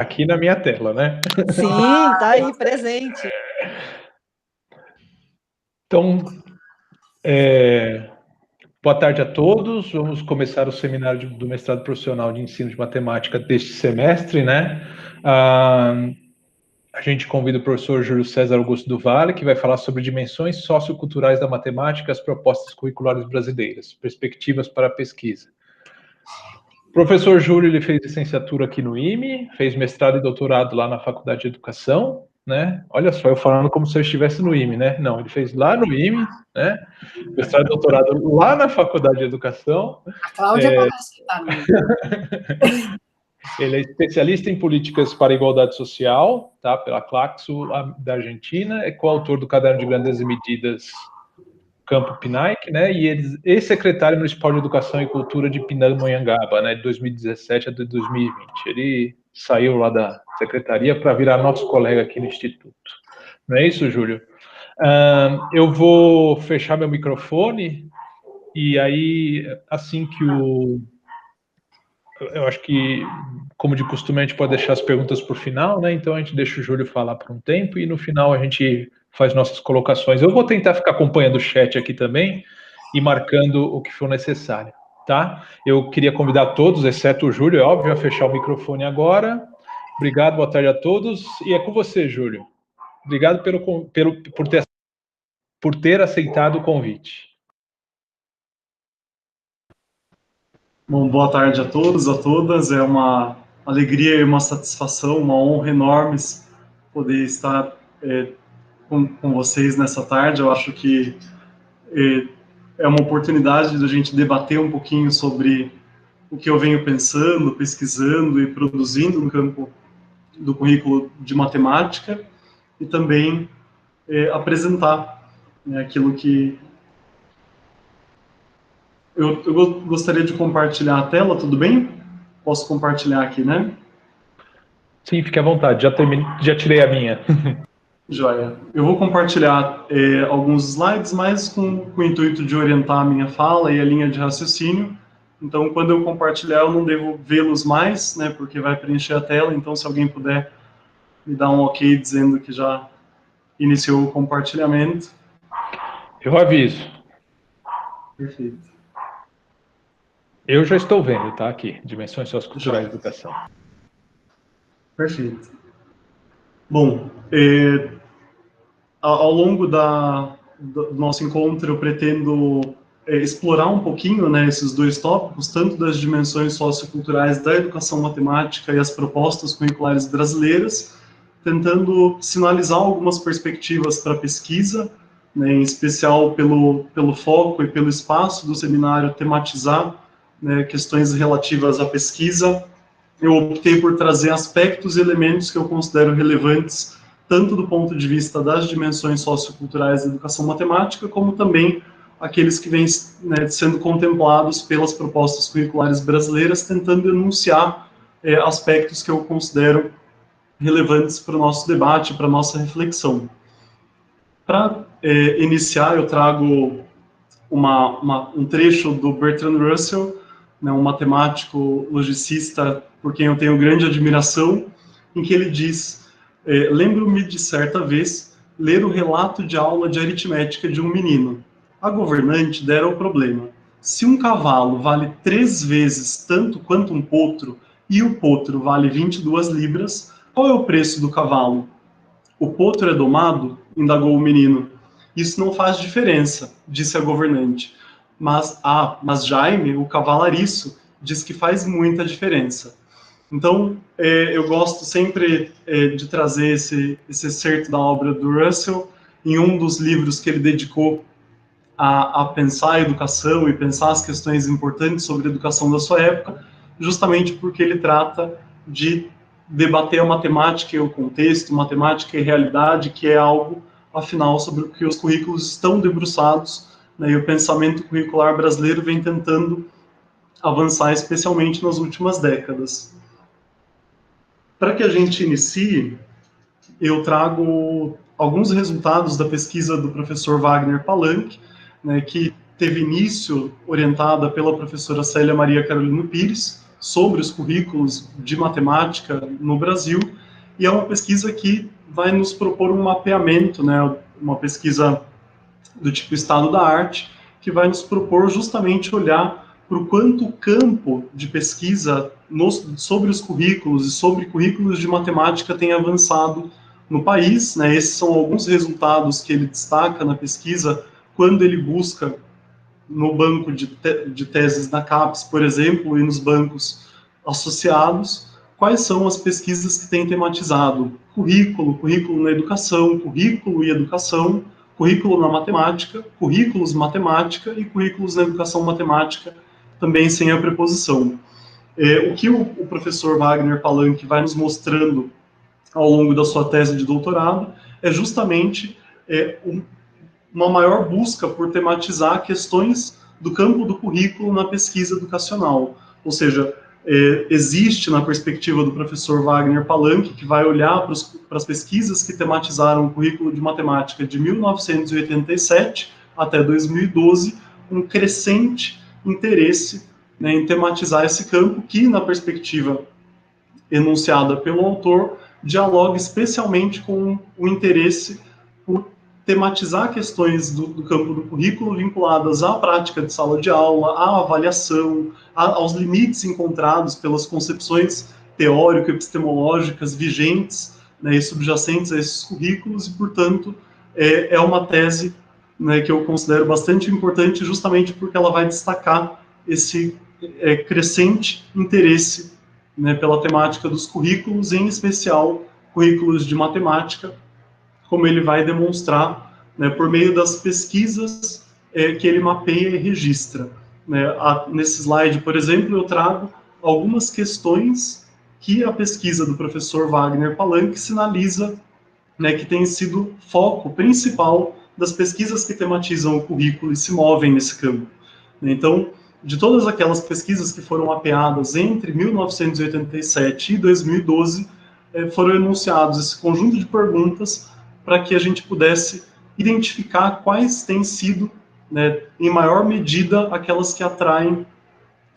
aqui na minha tela, né? Sim, tá aí, presente. Então, boa tarde a todos. Vamos começar o seminário do mestrado profissional de ensino de matemática deste semestre, né? A gente convida o professor Júlio César Augusto do Vale, que vai falar sobre dimensões socioculturais da matemática, as propostas curriculares brasileiras, perspectivas para a pesquisa. O professor Júlio, ele fez licenciatura aqui no IME, fez mestrado e doutorado lá na Faculdade de Educação, né? Olha só, eu falando como se eu estivesse no IME, né? Não, ele fez lá no IME, né? Mestrado e doutorado lá na Faculdade de Educação. A Cláudia parece que tá no IME. Ele é especialista em políticas para a igualdade social, tá? Pela Claxo da Argentina, é coautor do Caderno de Grandezas e Medidas Campo Pinaique, né? E secretário municipal de Educação e Cultura de Pindamonhangaba, né? De 2017 a 2020. Ele saiu lá da secretaria para virar nosso colega aqui no Instituto. Não é isso, Júlio? Eu vou fechar meu microfone e aí, assim que eu acho que, como de costume, a gente pode deixar as perguntas para o final, né? Então a gente deixa o Júlio falar por um tempo e no final a gente faz nossas colocações. Eu vou tentar ficar acompanhando o chat aqui também e marcando o que for necessário, tá? Eu queria convidar todos, exceto o Júlio, é óbvio, a fechar o microfone agora. Obrigado, boa tarde a todos. E é com você, Júlio. Obrigado por ter aceitado o convite. Bom, boa tarde a todos, a todas. É uma alegria e uma satisfação, uma honra enorme poder estar com vocês nessa tarde. Eu acho que é uma oportunidade da gente debater um pouquinho sobre o que eu venho pensando, pesquisando e produzindo no campo do currículo de matemática e também apresentar, né, aquilo que eu gostaria de compartilhar a tela, tudo bem? Posso compartilhar aqui, né? Sim, fique à vontade, já tirei a minha. Joia. Eu vou compartilhar alguns slides, mas com o intuito de orientar a minha fala e a linha de raciocínio. Então, quando eu compartilhar, eu não devo vê-los mais, né, porque vai preencher a tela. Então, se alguém puder me dar um ok dizendo que já iniciou o compartilhamento. Eu aviso. Perfeito. Eu já estou vendo, tá? Aqui, Dimensões Socioculturais da Educação. Perfeito. Bom, ao longo do nosso encontro, eu pretendo explorar um pouquinho, né, esses dois tópicos, tanto das dimensões socioculturais da educação matemática e as propostas curriculares brasileiras, tentando sinalizar algumas perspectivas para a pesquisa, né, em especial pelo foco e pelo espaço do seminário tematizar, né, questões relativas à pesquisa. Eu optei por trazer aspectos e elementos que eu considero relevantes tanto do ponto de vista das dimensões socioculturais da educação matemática, como também aqueles que vêm, né, sendo contemplados pelas propostas curriculares brasileiras, tentando enunciar aspectos que eu considero relevantes para o nosso debate, para a nossa reflexão. Para iniciar, eu trago um trecho do Bertrand Russell, né, um matemático logicista por quem eu tenho grande admiração, em que ele diz: lembro-me de certa vez ler o relato de aula de aritmética de um menino. A governante dera o problema: se um cavalo vale 3 vezes tanto quanto um potro, e o potro vale 22 libras, qual é o preço do cavalo? O potro é domado? Indagou o menino. Isso não faz diferença, disse a governante. Mas Jaime, o cavalariço, diz que faz muita diferença. Então, eu gosto sempre de trazer esse excerto da obra do Russell em um dos livros que ele dedicou a pensar a educação e pensar as questões importantes sobre a educação da sua época, justamente porque ele trata de debater a matemática e o contexto, matemática e realidade, que é algo, afinal, sobre o que os currículos estão debruçados, né, e o pensamento curricular brasileiro vem tentando avançar, especialmente nas últimas décadas. Para que a gente inicie, eu trago alguns resultados da pesquisa do professor Wagner Palanque, né, que teve início orientada pela professora Célia Maria Carolino Pires, sobre os currículos de matemática no Brasil, e é uma pesquisa que vai nos propor um mapeamento, né, uma pesquisa do tipo estado da arte, que vai nos propor justamente olhar para o quanto o campo de pesquisa sobre os currículos e sobre currículos de matemática tem avançado no país, né? Esses são alguns resultados que ele destaca na pesquisa quando ele busca no banco de teses da CAPES, por exemplo, e nos bancos associados, quais são as pesquisas que têm tematizado currículo, currículo na educação, currículo e educação, currículo na matemática, currículos matemática e currículos na educação matemática, também sem a preposição. O que o professor Wagner Palanque vai nos mostrando ao longo da sua tese de doutorado é justamente uma maior busca por tematizar questões do campo do currículo na pesquisa educacional. Ou seja, existe na perspectiva do professor Wagner Palanque, que vai olhar para as pesquisas que tematizaram o currículo de matemática de 1987 até 2012, um crescente interesse, né, em tematizar esse campo, que na perspectiva enunciada pelo autor, dialoga especialmente com o interesse por tematizar questões do campo do currículo vinculadas à prática de sala de aula, à avaliação, aos limites encontrados pelas concepções teórico-epistemológicas vigentes, né, e subjacentes a esses currículos, e, portanto, é uma tese, né, que eu considero bastante importante, justamente porque ela vai destacar esse crescente interesse, né, pela temática dos currículos, em especial currículos de matemática, como ele vai demonstrar, né, por meio das pesquisas que ele mapeia e registra. Né? Nesse slide, por exemplo, eu trago algumas questões que a pesquisa do professor Wagner Palanque sinaliza, né, que tem sido foco principal das pesquisas que tematizam o currículo e se movem nesse campo. Então, de todas aquelas pesquisas que foram mapeadas entre 1987 e 2012, foram enunciados esse conjunto de perguntas para que a gente pudesse identificar quais têm sido, né, em maior medida, aquelas que atraem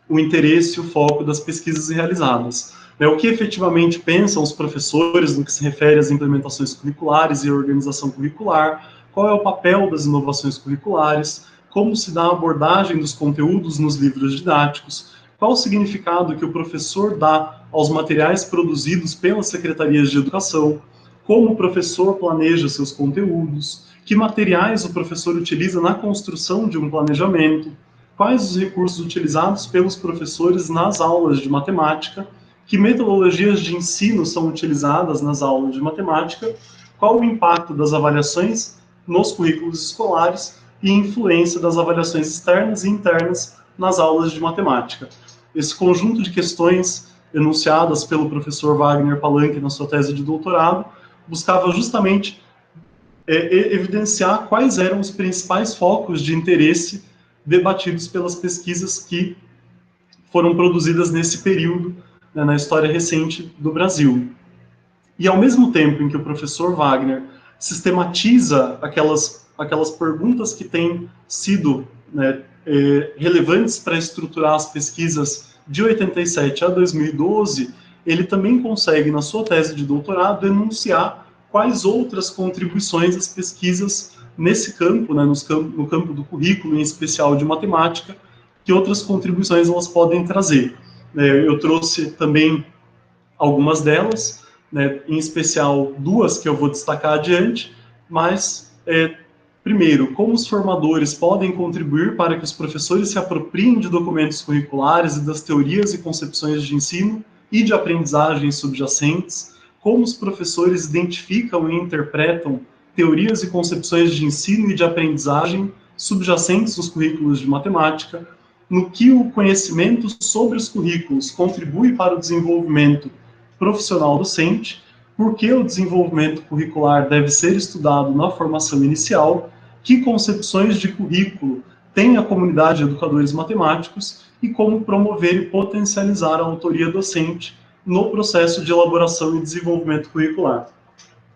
o interesse e o foco das pesquisas realizadas. O que efetivamente pensam os professores no que se refere às implementações curriculares e à organização curricular, qual é o papel das inovações curriculares, como se dá a abordagem dos conteúdos nos livros didáticos, qual o significado que o professor dá aos materiais produzidos pelas secretarias de educação, como o professor planeja seus conteúdos, que materiais o professor utiliza na construção de um planejamento, quais os recursos utilizados pelos professores nas aulas de matemática, que metodologias de ensino são utilizadas nas aulas de matemática, qual o impacto das avaliações nos currículos escolares e influência das avaliações externas e internas nas aulas de matemática. Esse conjunto de questões enunciadas pelo professor Wagner Palanque na sua tese de doutorado buscava justamente evidenciar quais eram os principais focos de interesse debatidos pelas pesquisas que foram produzidas nesse período, né, na história recente do Brasil. E ao mesmo tempo em que o professor Wagner sistematiza aquelas perguntas que têm sido, né, relevantes para estruturar as pesquisas de 87 a 2012, ele também consegue, na sua tese de doutorado, enunciar quais outras contribuições as pesquisas nesse campo, né, no campo do currículo, em especial de matemática, que outras contribuições elas podem trazer. Eu trouxe também algumas delas, né, em especial duas que eu vou destacar adiante, mas, primeiro, como os formadores podem contribuir para que os professores se apropriem de documentos curriculares e das teorias e concepções de ensino e de aprendizagem subjacentes, como os professores identificam e interpretam teorias e concepções de ensino e de aprendizagem subjacentes nos currículos de matemática, no que o conhecimento sobre os currículos contribui para o desenvolvimento profissional docente, por que o desenvolvimento curricular deve ser estudado na formação inicial, que concepções de currículo tem a comunidade de educadores matemáticos e como promover e potencializar a autoria docente no processo de elaboração e desenvolvimento curricular.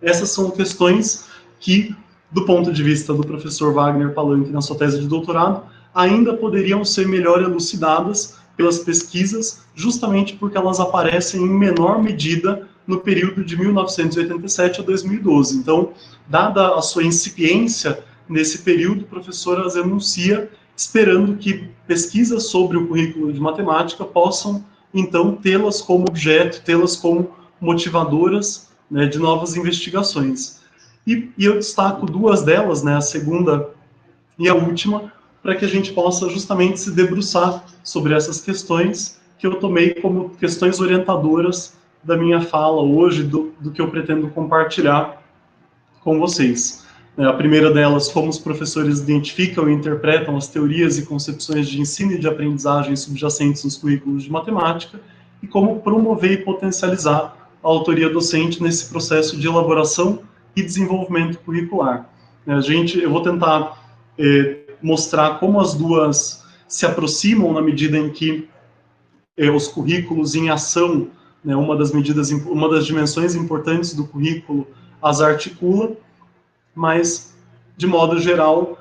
Essas são questões que, do ponto de vista do professor Wagner Palanque na sua tese de doutorado, ainda poderiam ser melhor elucidadas pelas pesquisas, justamente porque elas aparecem em menor medida no período de 1987 a 2012. Então, dada a sua incipiência nesse período, o professor as enuncia, esperando que pesquisas sobre o currículo de matemática possam, então, tê-las como objeto, tê-las como motivadoras, né, de novas investigações. E eu destaco duas delas, né, a segunda e a última, para que a gente possa justamente se debruçar sobre essas questões que eu tomei como questões orientadoras da minha fala hoje, do que eu pretendo compartilhar com vocês. A primeira delas, como os professores identificam e interpretam as teorias e concepções de ensino e de aprendizagem subjacentes nos currículos de matemática, e como promover e potencializar a autoria docente nesse processo de elaboração e desenvolvimento curricular. Eu vou tentar mostrar como as duas se aproximam na medida em que os currículos em ação, né, uma das dimensões importantes do currículo, as articula, mas, de modo geral,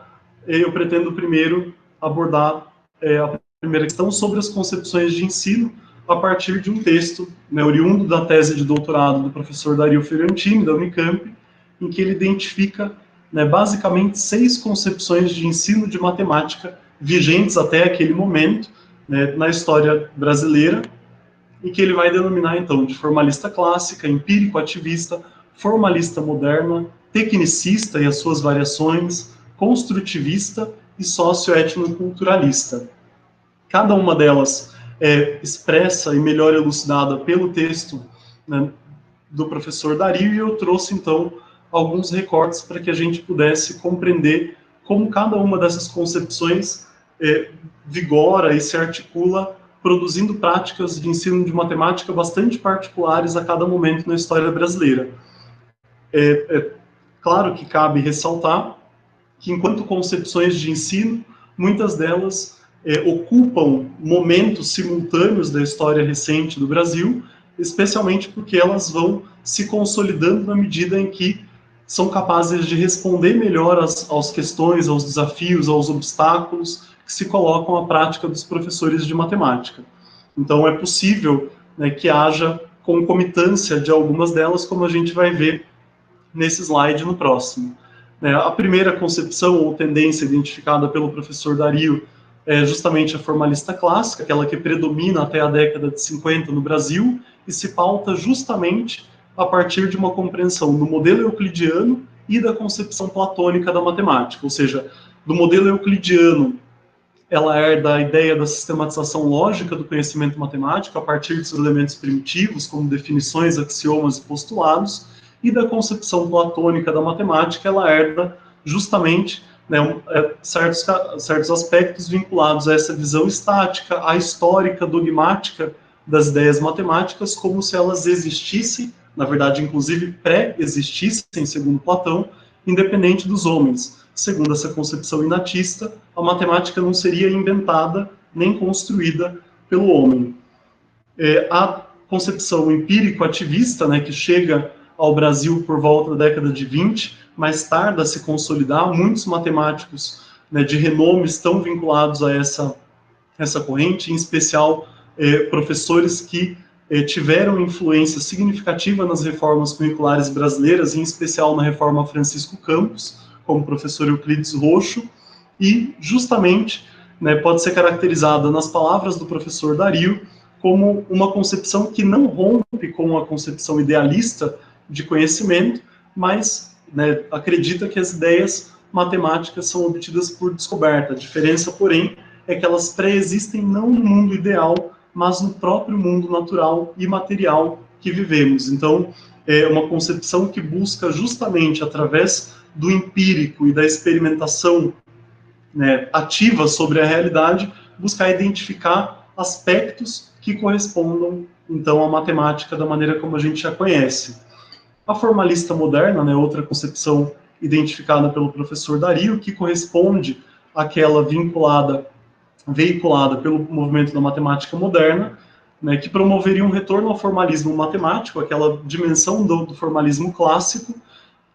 eu pretendo primeiro abordar a primeira questão sobre as concepções de ensino a partir de um texto, né, oriundo da tese de doutorado do professor Dario Fiorentini, da Unicamp, em que ele identifica, né, basicamente 6 concepções de ensino de matemática vigentes até aquele momento, né, na história brasileira, e que ele vai denominar, então, de formalista clássica, empírico-ativista, formalista moderna, tecnicista e as suas variações, construtivista e socio-etnoculturalista. Cada uma delas é expressa e melhor elucidada pelo texto, né, do professor Dario, e eu trouxe, então, alguns recortes para que a gente pudesse compreender como cada uma dessas concepções vigora e se articula, produzindo práticas de ensino de matemática bastante particulares a cada momento na história brasileira. Claro que cabe ressaltar que, enquanto concepções de ensino, muitas delas ocupam momentos simultâneos da história recente do Brasil, especialmente porque elas vão se consolidando na medida em que são capazes de responder melhor às questões, aos desafios, aos obstáculos que se colocam à prática dos professores de matemática. Então, é possível, né, que haja concomitância de algumas delas, como a gente vai ver nesse slide no próximo. A primeira concepção ou tendência identificada pelo professor Dario é justamente a formalista clássica, aquela que predomina até a década de 50 no Brasil, e se pauta justamente a partir de uma compreensão do modelo euclidiano e da concepção platônica da matemática, ou seja, do modelo euclidiano, ela herda a ideia da sistematização lógica do conhecimento matemático a partir de seus elementos primitivos, como definições, axiomas e postulados, e da concepção platônica da matemática, ela herda justamente, né, certos aspectos vinculados a essa visão estática, a histórica, dogmática das ideias matemáticas, como se elas existissem, na verdade, inclusive pré-existissem, segundo Platão, independente dos homens. Segundo essa concepção inatista, a matemática não seria inventada nem construída pelo homem. A concepção empírico-ativista, né, que chega ao Brasil por volta da década de 20, mais tarde a se consolidar, muitos matemáticos, né, de renome estão vinculados a essa corrente, em especial professores que tiveram influência significativa nas reformas curriculares brasileiras, em especial na reforma Francisco Campos, como o professor Euclides Roxo, e justamente, né, pode ser caracterizada nas palavras do professor Dario como uma concepção que não rompe com a concepção idealista de conhecimento, mas, né, acredita que as ideias matemáticas são obtidas por descoberta. A diferença, porém, é que elas pré-existem não no mundo ideal, mas no próprio mundo natural e material que vivemos. Então, é uma concepção que busca justamente, através do empírico e da experimentação, né, ativa sobre a realidade, buscar identificar aspectos que correspondam, então, à matemática da maneira como a gente já conhece. A formalista moderna, né, outra concepção identificada pelo professor Dario, que corresponde àquela veiculada pelo movimento da matemática moderna, né, que promoveria um retorno ao formalismo matemático, aquela dimensão do formalismo clássico,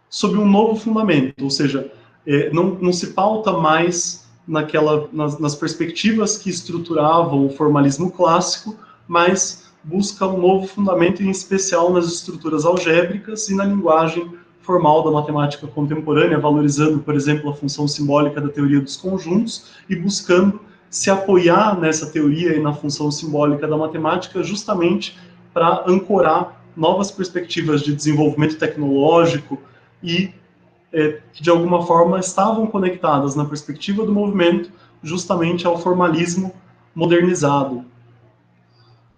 sob um novo fundamento, ou seja, não se pauta mais nas perspectivas que estruturavam o formalismo clássico, mas busca um novo fundamento, em especial nas estruturas algébricas e na linguagem formal da matemática contemporânea, valorizando, por exemplo, a função simbólica da teoria dos conjuntos e buscando se apoiar nessa teoria e na função simbólica da matemática justamente para ancorar novas perspectivas de desenvolvimento tecnológico e que de alguma forma estavam conectadas na perspectiva do movimento justamente ao formalismo modernizado.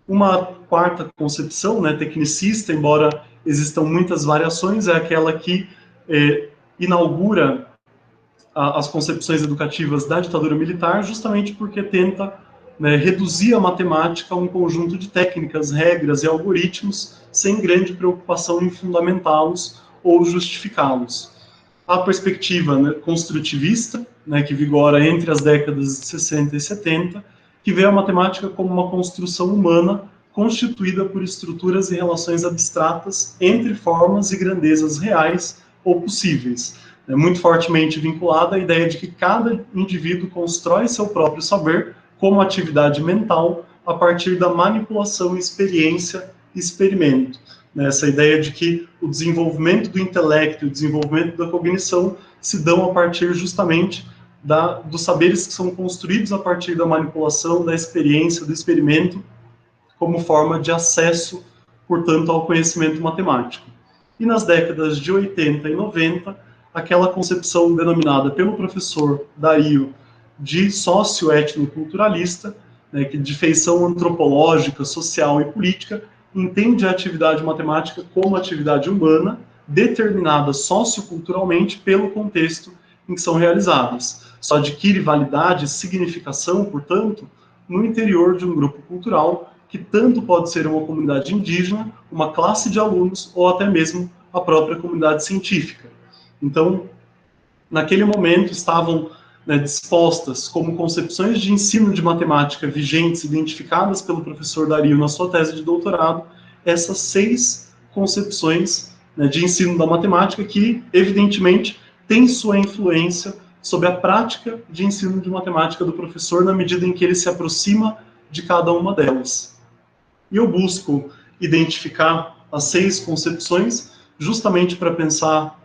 Uma quarta concepção, né, tecnicista, embora existam muitas variações, é aquela que inaugura as concepções educativas da ditadura militar, justamente porque tenta, né, reduzir a matemática a um conjunto de técnicas, regras e algoritmos, sem grande preocupação em fundamentá-los ou justificá-los. A perspectiva, né, construtivista, né, que vigora entre as décadas de 60 e 70, que vê a matemática como uma construção humana constituída por estruturas e relações abstratas entre formas e grandezas reais ou possíveis. É muito fortemente vinculada à ideia de que cada indivíduo constrói seu próprio saber como atividade mental a partir da manipulação, experiência e experimento. Essa ideia de que o desenvolvimento do intelecto e o desenvolvimento da cognição se dão a partir justamente dos saberes que são construídos a partir da manipulação, da experiência, do experimento, como forma de acesso, portanto, ao conhecimento matemático. E nas décadas de 80 e 90, aquela concepção denominada pelo professor Dario de sócio-etnoculturalista, né, que de feição antropológica, social e política, entende a atividade matemática como atividade humana, determinada socioculturalmente pelo contexto em que são realizadas. Só adquire validade e significação, portanto, no interior de um grupo cultural que tanto pode ser uma comunidade indígena, uma classe de alunos ou até mesmo a própria comunidade científica. Então, naquele momento estavam, né, dispostas como concepções de ensino de matemática vigentes, identificadas pelo professor Dario na sua tese de doutorado, essas 6 concepções, né, de ensino da matemática que, evidentemente, têm sua influência sobre a prática de ensino de matemática do professor na medida em que ele se aproxima de cada uma delas. E eu busco identificar as 6 concepções justamente para pensar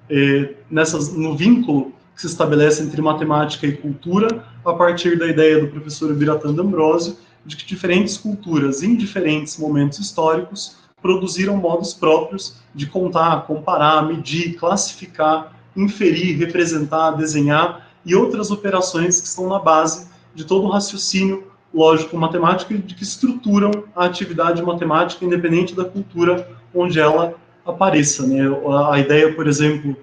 no vínculo que se estabelece entre matemática e cultura, a partir da ideia do professor Biratan D'Ambrosio, de que diferentes culturas, em diferentes momentos históricos, produziram modos próprios de contar, comparar, medir, classificar, inferir, representar, desenhar e outras operações que estão na base de todo o raciocínio lógico-matemático e de que estruturam a atividade matemática independente da cultura onde ela apareça, né? A ideia, por exemplo,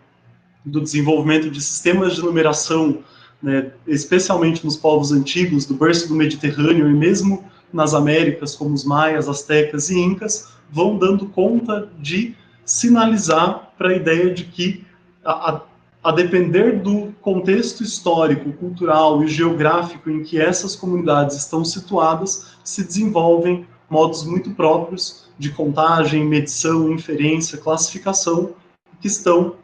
do desenvolvimento de sistemas de numeração, né, especialmente nos povos antigos, do berço do Mediterrâneo e mesmo nas Américas, como os maias, astecas e incas, vão dando conta de sinalizar para a ideia de que, a depender do contexto histórico, cultural e geográfico em que essas comunidades estão situadas, se desenvolvem modos muito próprios de contagem, medição, inferência, classificação, que estão,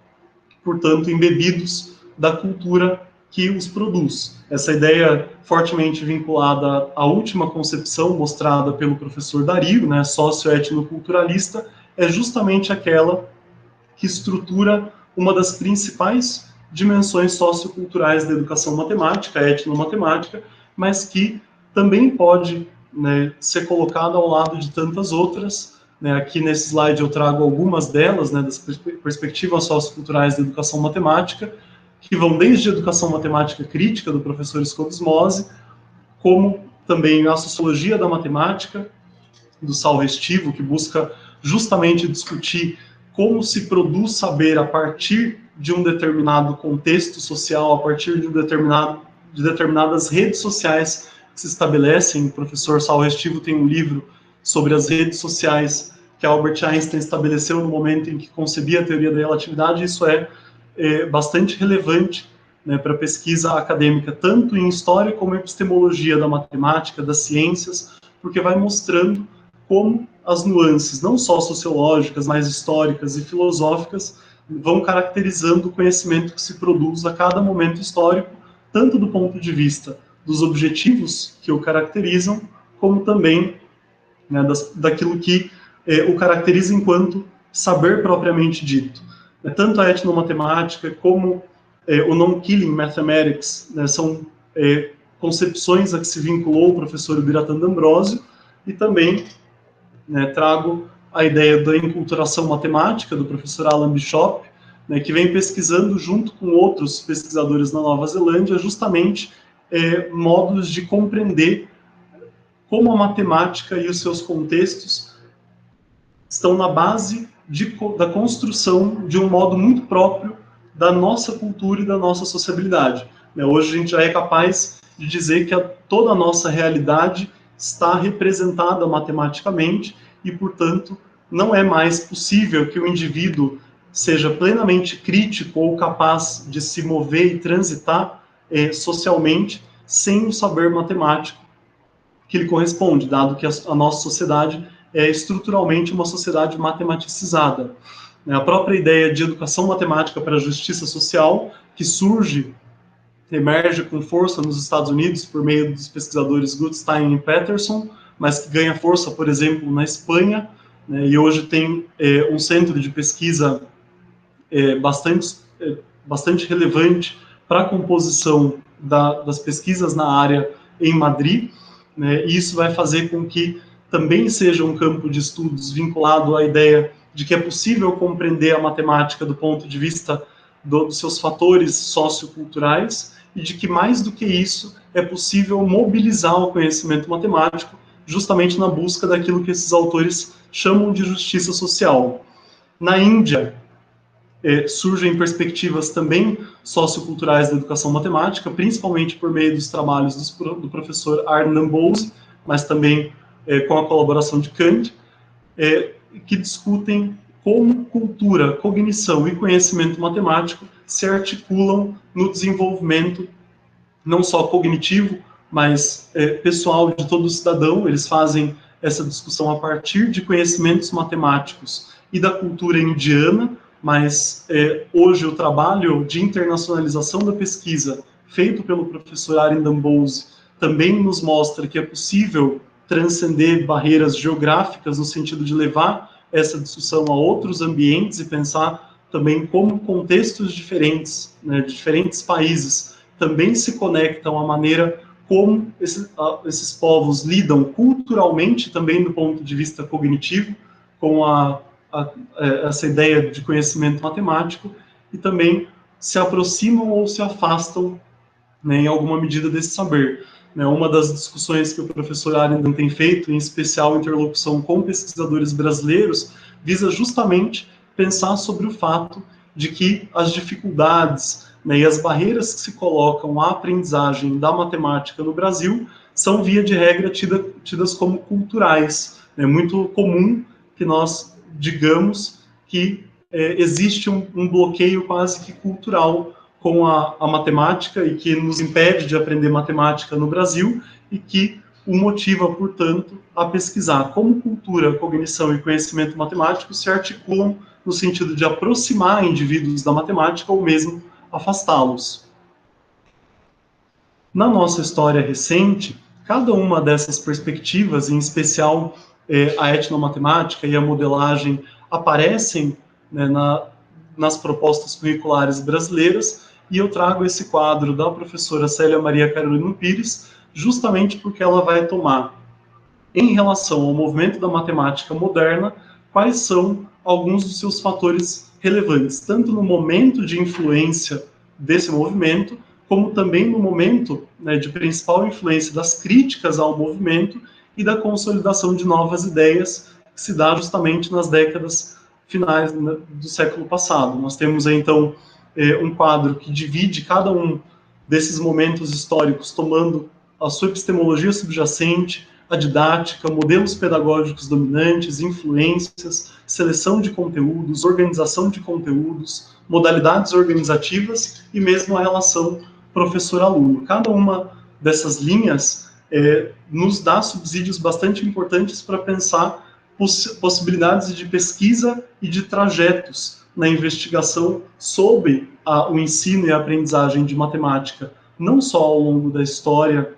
portanto, embebidos da cultura que os produz. Essa ideia fortemente vinculada à última concepção mostrada pelo professor Dario, né, sócio-etnoculturalista, é justamente aquela que estrutura uma das principais dimensões socioculturais da educação matemática, a etnomatemática, mas que também pode, né, ser colocada ao lado de tantas outras. Né, aqui nesse slide eu trago algumas delas, né, das perspectivas socioculturais da educação matemática, que vão desde a educação matemática crítica do professor Scodesmose, como também a sociologia da matemática, do Saul Restivo, que busca justamente discutir como se produz saber a partir de um determinado contexto social, a partir de determinadas redes sociais que se estabelecem. O professor Saul Restivo tem um livro sobre as redes sociais que Albert Einstein estabeleceu no momento em que concebia a teoria da relatividade. Isso é bastante relevante, né, para a pesquisa acadêmica, tanto em história como em epistemologia da matemática, das ciências, porque vai mostrando como as nuances, não só sociológicas, mas históricas e filosóficas, vão caracterizando o conhecimento que se produz a cada momento histórico, tanto do ponto de vista dos objetivos que o caracterizam, como também, né, daquilo que o caracteriza enquanto saber propriamente dito. Tanto a etnomatemática como o non-killing mathematics, né, são concepções a que se vinculou o professor Biratan D'Ambrosio, e também, né, trago a ideia da enculturação matemática do professor Alan Bishop, né, que vem pesquisando junto com outros pesquisadores na Nova Zelândia justamente modos de compreender como a matemática e os seus contextos estão na base da construção de um modo muito próprio da nossa cultura e da nossa sociabilidade. Hoje a gente já é capaz de dizer que toda a nossa realidade está representada matematicamente e, portanto, não é mais possível que o indivíduo seja plenamente crítico ou capaz de se mover e transitar socialmente sem o saber matemático que lhe corresponde, dado que a nossa sociedade é estruturalmente uma sociedade matematicizada. A própria ideia de educação matemática para a justiça social, que emerge com força nos Estados Unidos por meio dos pesquisadores Goodstein e Peterson, mas que ganha força, por exemplo, na Espanha, né, e hoje tem um centro de pesquisa bastante relevante para a composição das pesquisas na área em Madrid, né, e isso vai fazer com que também seja um campo de estudos vinculado à ideia de que é possível compreender a matemática do ponto de vista dos seus fatores socioculturais, e de que, mais do que isso, é possível mobilizar o conhecimento matemático justamente na busca daquilo que esses autores chamam de justiça social. Na Índia, surgem perspectivas também socioculturais da educação matemática, principalmente por meio dos trabalhos do professor Arnand Bose, mas também com a colaboração de Kant, que discutem como cultura, cognição e conhecimento matemático se articulam no desenvolvimento não só cognitivo, mas pessoal de todo cidadão. Eles fazem essa discussão a partir de conhecimentos matemáticos e da cultura indiana, mas hoje o trabalho de internacionalização da pesquisa feito pelo professor Arnand Bose também nos mostra que é possível transcender barreiras geográficas no sentido de levar essa discussão a outros ambientes e pensar também como contextos diferentes, né, de diferentes países, também se conectam à maneira como esses povos lidam culturalmente, também do ponto de vista cognitivo, com essa ideia de conhecimento matemático, e também se aproximam ou se afastam, né, em alguma medida desse saber. Uma das discussões que o professor Arnand tem feito, em especial em interlocução com pesquisadores brasileiros, visa justamente pensar sobre o fato de que as dificuldades, né, e as barreiras que se colocam à aprendizagem da matemática no Brasil são, via de regra, tidas como culturais. É muito comum que nós digamos que existe um bloqueio quase que cultural com a matemática e que nos impede de aprender matemática no Brasil e que o motiva, portanto, a pesquisar como cultura, cognição e conhecimento matemático se articulam no sentido de aproximar indivíduos da matemática ou mesmo afastá-los. Na nossa história recente, cada uma dessas perspectivas, em especial a etnomatemática e a modelagem, aparecem, né, nas propostas curriculares brasileiras, e eu trago esse quadro da professora Célia Maria Carolina Pires, justamente porque ela vai tomar, em relação ao movimento da matemática moderna, quais são alguns dos seus fatores relevantes, tanto no momento de influência desse movimento, como também no momento, né, de principal influência das críticas ao movimento e da consolidação de novas ideias, que se dá justamente nas décadas finais do século passado. Nós temos aí, então, um quadro que divide cada um desses momentos históricos, tomando a sua epistemologia subjacente, a didática, modelos pedagógicos dominantes, influências, seleção de conteúdos, organização de conteúdos, modalidades organizativas e mesmo a relação professor-aluno. Cada uma dessas linhas nos dá subsídios bastante importantes para pensar possibilidades de pesquisa e de trajetos na investigação sobre o ensino e a aprendizagem de matemática não só ao longo da história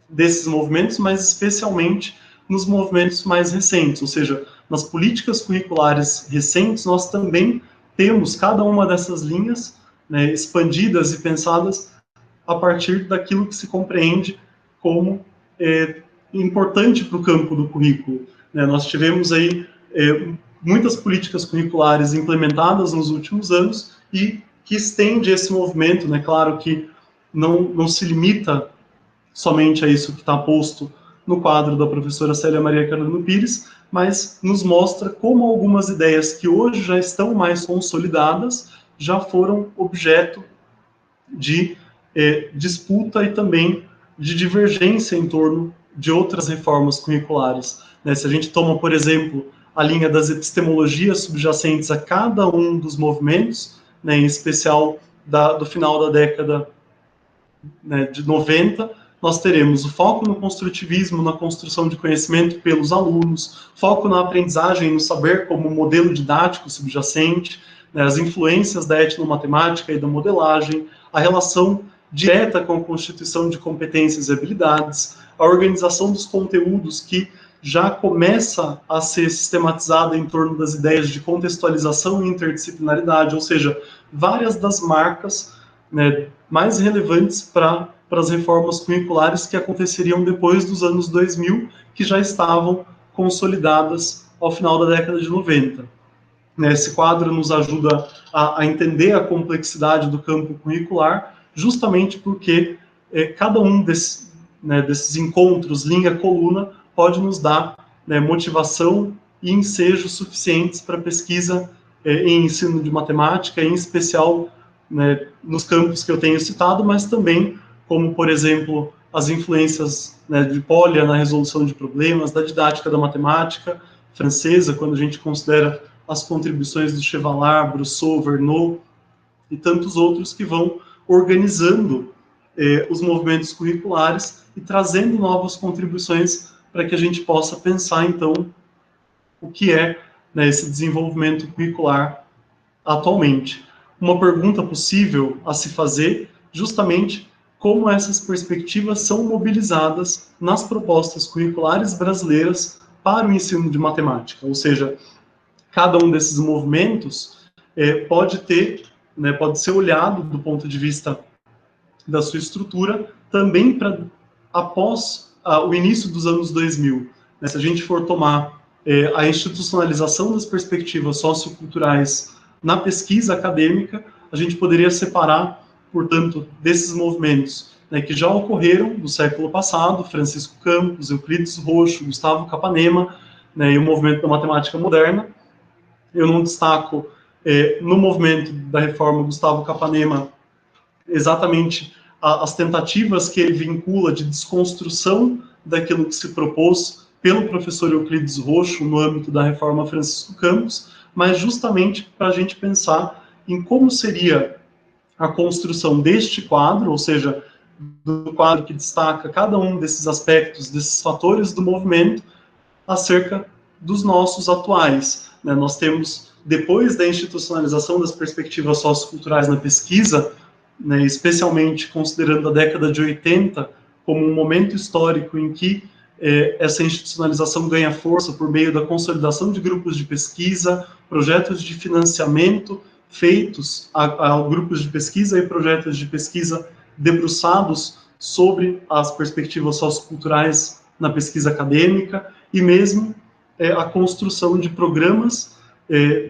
desses movimentos, mas especialmente nos movimentos mais recentes, ou seja, nas políticas curriculares recentes, nós também temos cada uma dessas linhas, né, expandidas e pensadas a partir daquilo que se compreende como importante para o campo do currículo. Né? Nós tivemos aí muitas políticas curriculares implementadas nos últimos anos e que estende esse movimento, né? Claro que não se limita somente a isso que está posto no quadro da professora Célia Maria Carolina Pires, mas nos mostra como algumas ideias que hoje já estão mais consolidadas já foram objeto de disputa e também de divergência em torno de outras reformas curriculares. Né? Se a gente toma, por exemplo, a linha das epistemologias subjacentes a cada um dos movimentos, né, em especial do final da década, né, de 90, nós teremos o foco no construtivismo, na construção de conhecimento pelos alunos, foco na aprendizagem, no saber como modelo didático subjacente, né, as influências da etnomatemática e da modelagem, a relação direta com a constituição de competências e habilidades, a organização dos conteúdos que já começa a ser sistematizada em torno das ideias de contextualização e interdisciplinaridade, ou seja, várias das marcas, né, mais relevantes para as reformas curriculares que aconteceriam depois dos anos 2000, que já estavam consolidadas ao final da década de 90. Esse quadro nos ajuda a entender a complexidade do campo curricular, justamente porque cada um desses encontros, linha-coluna, pode nos dar, né, motivação e ensejos suficientes para pesquisa em ensino de matemática, em especial, né, nos campos que eu tenho citado, mas também, como, por exemplo, as influências, né, de Polya na resolução de problemas, da didática da matemática francesa, quando a gente considera as contribuições do Chevallard, Brousseau, Verneau e tantos outros que vão organizando os movimentos curriculares e trazendo novas contribuições para que a gente possa pensar, então, o que é, né, esse desenvolvimento curricular atualmente. Uma pergunta possível a se fazer, justamente, como essas perspectivas são mobilizadas nas propostas curriculares brasileiras para o ensino de matemática, ou seja, cada um desses movimentos pode ter, né, pode ser olhado do ponto de vista da sua estrutura também para após o início dos anos 2000. Né, se a gente for tomar a institucionalização das perspectivas socioculturais na pesquisa acadêmica, a gente poderia separar, portanto, desses movimentos, né, que já ocorreram no século passado, Francisco Campos, Euclides Rocho, Gustavo Capanema, né, e o movimento da matemática moderna. Eu não destaco no movimento da reforma Gustavo Capanema exatamente as tentativas que ele vincula de desconstrução daquilo que se propôs pelo professor Euclides Rocho no âmbito da reforma Francisco Campos, mas justamente para a gente pensar em como seria a construção deste quadro, ou seja, do quadro que destaca cada um desses aspectos, desses fatores do movimento, acerca dos nossos atuais. Né? Nós temos, depois da institucionalização das perspectivas socioculturais na pesquisa, né, especialmente considerando a década de 80 como um momento histórico em que essa institucionalização ganha força por meio da consolidação de grupos de pesquisa, projetos de financiamento feitos a grupos de pesquisa e projetos de pesquisa debruçados sobre as perspectivas socioculturais na pesquisa acadêmica e mesmo a construção de programas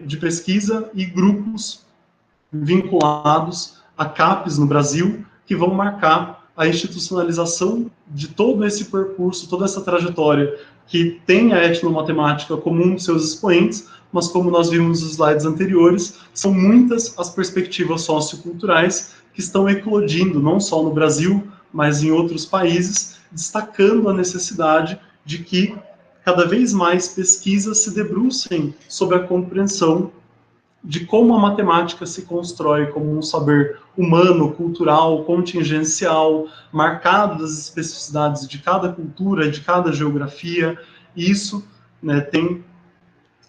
de pesquisa e grupos vinculados a CAPES no Brasil, que vão marcar a institucionalização de todo esse percurso, toda essa trajetória, que tem a etnomatemática como um de seus expoentes, mas como nós vimos nos slides anteriores, são muitas as perspectivas socioculturais que estão eclodindo, não só no Brasil, mas em outros países, destacando a necessidade de que cada vez mais pesquisas se debrucem sobre a compreensão de como a matemática se constrói como um saber humano, cultural, contingencial, marcado das especificidades de cada cultura, de cada geografia, e isso, né, tem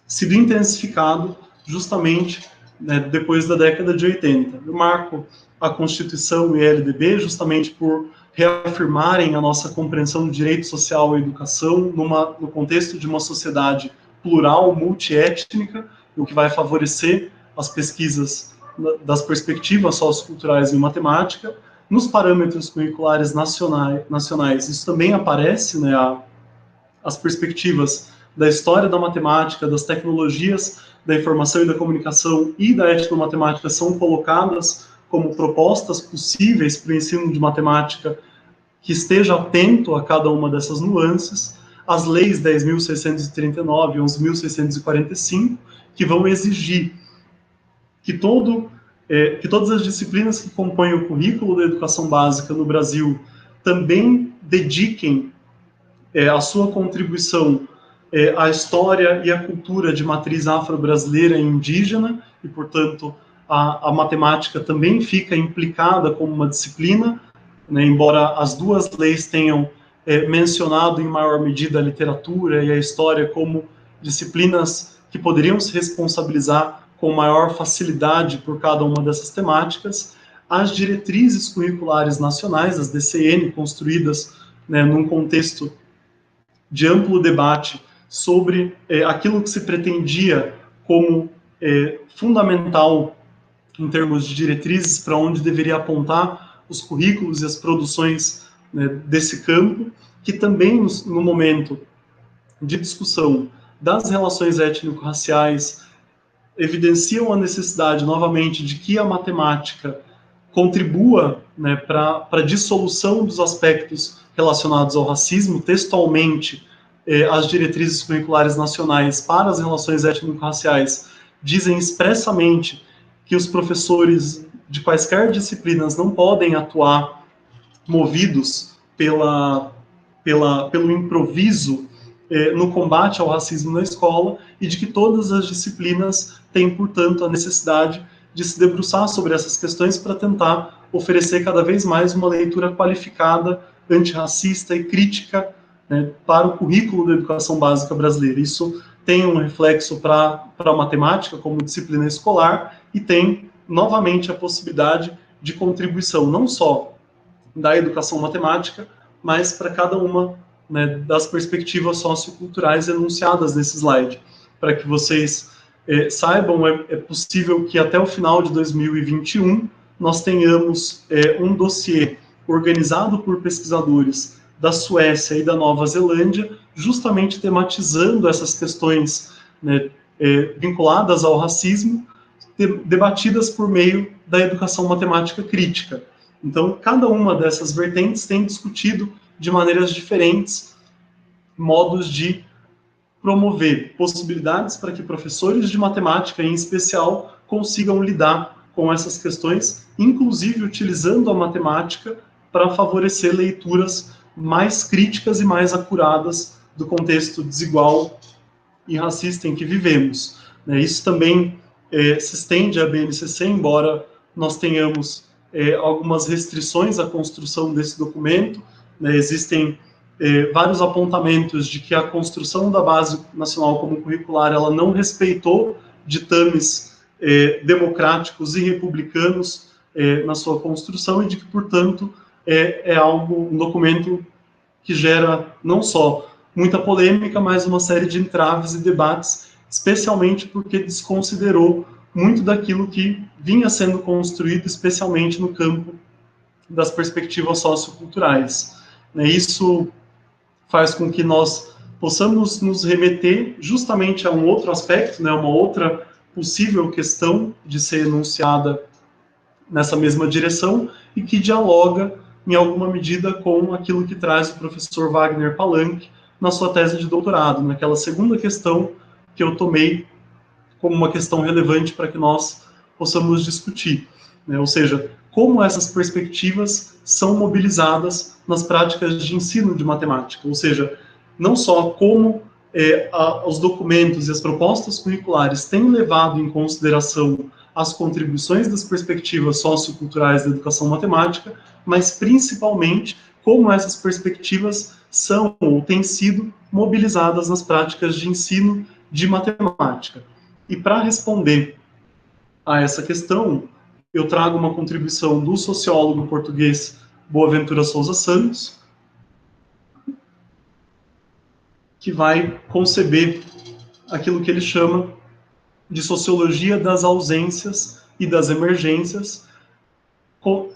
sido intensificado justamente, né, depois da década de 80. Eu marco a Constituição e a LDB, justamente por reafirmarem a nossa compreensão do direito social à educação no contexto de uma sociedade plural, multiétnica, o que vai favorecer as pesquisas das perspectivas socioculturais em matemática. Nos parâmetros curriculares nacionais, isso também aparece, né, as perspectivas da história da matemática, das tecnologias da informação e da comunicação e da etnomatemática são colocadas como propostas possíveis para o ensino de matemática que esteja atento a cada uma dessas nuances. As leis 10.639 e 11.645, que vão exigir que todas as disciplinas que compõem o currículo da educação básica no Brasil também dediquem a sua contribuição à história e à cultura de matriz afro-brasileira e indígena, e, portanto, a matemática também fica implicada como uma disciplina, né, embora as duas leis tenham mencionado em maior medida a literatura e a história como disciplinas que poderiam se responsabilizar com maior facilidade por cada uma dessas temáticas. As diretrizes curriculares nacionais, as DCN, construídas, né, num contexto de amplo debate sobre aquilo que se pretendia como fundamental em termos de diretrizes para onde deveria apontar os currículos e as produções, né, desse campo, que também no momento de discussão das relações étnico-raciais evidenciam a necessidade, novamente, de que a matemática contribua, né, para a dissolução dos aspectos relacionados ao racismo. Textualmente, as diretrizes curriculares nacionais para as relações étnico-raciais dizem expressamente que os professores de quaisquer disciplinas não podem atuar movidos pelo improviso no combate ao racismo na escola, e de que todas as disciplinas têm, portanto, a necessidade de se debruçar sobre essas questões para tentar oferecer cada vez mais uma leitura qualificada, antirracista e crítica, né, para o currículo da educação básica brasileira. Isso tem um reflexo para a matemática como disciplina escolar e tem, novamente, a possibilidade de contribuição não só da educação matemática, mas para cada uma, né, das perspectivas socioculturais enunciadas nesse slide. Para que vocês saibam, é possível que até o final de 2021 nós tenhamos um dossiê organizado por pesquisadores da Suécia e da Nova Zelândia, justamente tematizando essas questões, né, vinculadas ao racismo, debatidas por meio da educação matemática crítica. Então, cada uma dessas vertentes tem discutido de maneiras diferentes modos de promover possibilidades para que professores de matemática, em especial, consigam lidar com essas questões, inclusive utilizando a matemática para favorecer leituras mais críticas e mais acuradas do contexto desigual e racista em que vivemos. Isso também se estende à BNCC, embora nós tenhamos algumas restrições à construção desse documento, né? Existem vários apontamentos de que a construção da Base Nacional Comum Curricular ela não respeitou ditames democráticos e republicanos na sua construção, e de que, portanto, um documento que gera não só muita polêmica, mas uma série de entraves e debates, especialmente porque desconsiderou muito daquilo que vinha sendo construído, especialmente no campo das perspectivas socioculturais. Isso faz com que nós possamos nos remeter justamente a um outro aspecto, né, uma outra possível questão de ser enunciada nessa mesma direção, e que dialoga, em alguma medida, com aquilo que traz o professor Wagner Palanque na sua tese de doutorado, naquela segunda questão que eu tomei como uma questão relevante para que nós possamos discutir, né? Ou seja, como essas perspectivas são mobilizadas nas práticas de ensino de matemática, ou seja, não só como os documentos e as propostas curriculares têm levado em consideração as contribuições das perspectivas socioculturais da educação matemática, mas principalmente como essas perspectivas são ou têm sido mobilizadas nas práticas de ensino de matemática. E para responder a essa questão, eu trago uma contribuição do sociólogo português Boaventura Souza Santos, que vai conceber aquilo que ele chama de sociologia das ausências e das emergências,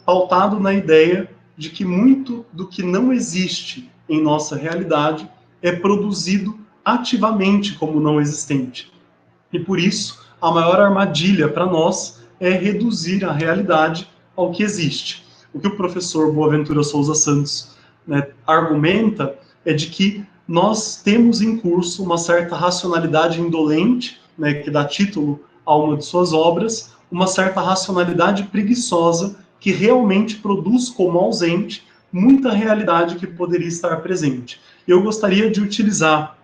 pautado na ideia de que muito do que não existe em nossa realidade é produzido ativamente como não existente. E por isso, a maior armadilha para nós é reduzir a realidade ao que existe. O que o professor Boaventura Souza Santos, né, argumenta é de que nós temos em curso uma certa racionalidade indolente, né, que dá título a uma de suas obras, uma certa racionalidade preguiçosa que realmente produz como ausente muita realidade que poderia estar presente. Eu gostaria de utilizar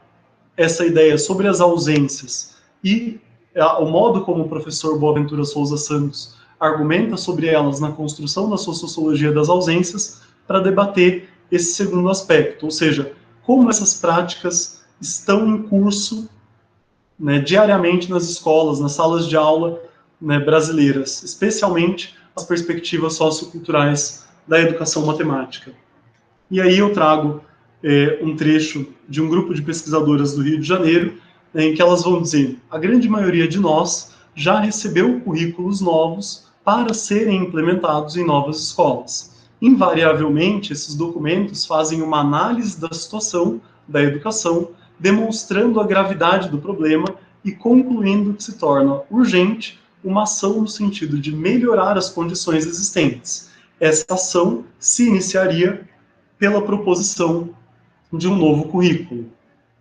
essa ideia sobre as ausências e o modo como o professor Boaventura Souza Santos argumenta sobre elas na construção da sua sociologia das ausências para debater esse segundo aspecto, ou seja, como essas práticas estão em curso, né, diariamente nas escolas, nas salas de aula, né, brasileiras, especialmente as perspectivas socioculturais da educação matemática. E aí eu trago um trecho de um grupo de pesquisadoras do Rio de Janeiro, né, em que elas vão dizer: a grande maioria de nós já recebeu currículos novos para serem implementados em novas escolas. Invariavelmente, esses documentos fazem uma análise da situação da educação, demonstrando a gravidade do problema e concluindo que se torna urgente uma ação no sentido de melhorar as condições existentes. Essa ação se iniciaria pela proposição de um novo currículo.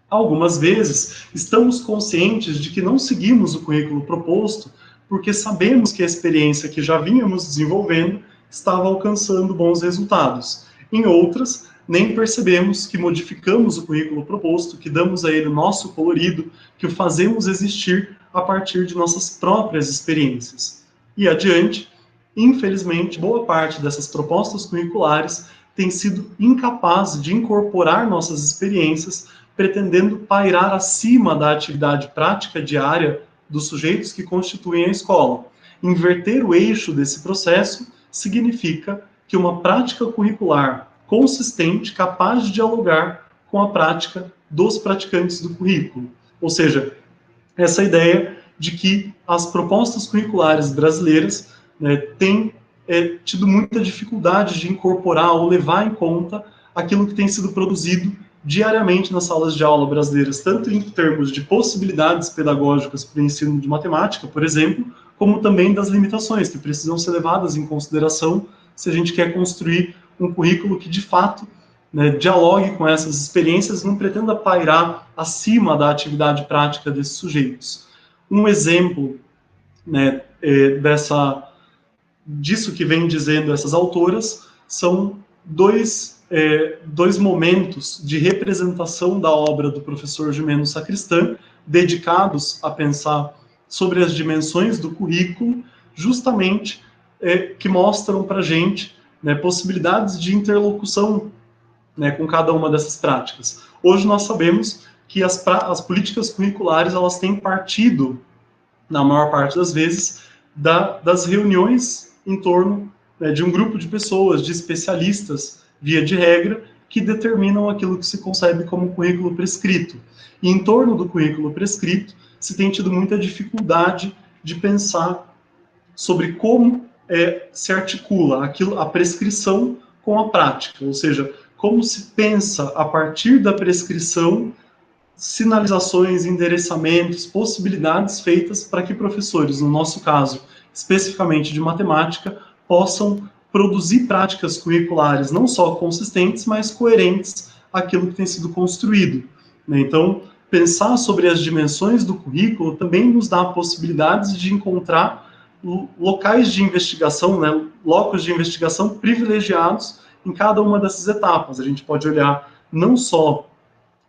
Algumas vezes, estamos conscientes de que não seguimos o currículo proposto porque sabemos que a experiência que já vínhamos desenvolvendo estava alcançando bons resultados. Em outras, nem percebemos que modificamos o currículo proposto, que damos a ele nosso colorido, que o fazemos existir a partir de nossas próprias experiências. E adiante, infelizmente, boa parte dessas propostas curriculares tem sido incapaz de incorporar nossas experiências, pretendendo pairar acima da atividade prática diária dos sujeitos que constituem a escola. Inverter o eixo desse processo significa que uma prática curricular consistente, capaz de dialogar com a prática dos praticantes do currículo. Ou seja, essa ideia de que as propostas curriculares brasileiras, né, têm tido muita dificuldade de incorporar ou levar em conta aquilo que tem sido produzido diariamente nas salas de aula brasileiras, tanto em termos de possibilidades pedagógicas para o ensino de matemática, por exemplo, como também das limitações que precisam ser levadas em consideração se a gente quer construir um currículo que, de fato, né, dialogue com essas experiências e não pretenda pairar acima da atividade prática desses sujeitos. Um exemplo, né, disso que vem dizendo essas autoras são dois momentos de representação da obra do professor Gimeno Sacristã, dedicados a pensar sobre as dimensões do currículo, justamente que mostram para a gente, né, possibilidades de interlocução, né, com cada uma dessas práticas. Hoje nós sabemos que as políticas curriculares elas têm partido, na maior parte das vezes, das reuniões em torno, né, de um grupo de pessoas, de especialistas, via de regra, que determinam aquilo que se concebe como currículo prescrito. E em torno do currículo prescrito, se tem tido muita dificuldade de pensar sobre como se articula a prescrição com a prática, ou seja, como se pensa a partir da prescrição sinalizações, endereçamentos, possibilidades feitas para que professores, no nosso caso, especificamente de matemática, possam produzir práticas curriculares não só consistentes, mas coerentes àquilo que tem sido construído. Então, pensar sobre as dimensões do currículo também nos dá possibilidades de encontrar locais de investigação, né, locos de investigação privilegiados em cada uma dessas etapas. A gente pode olhar não só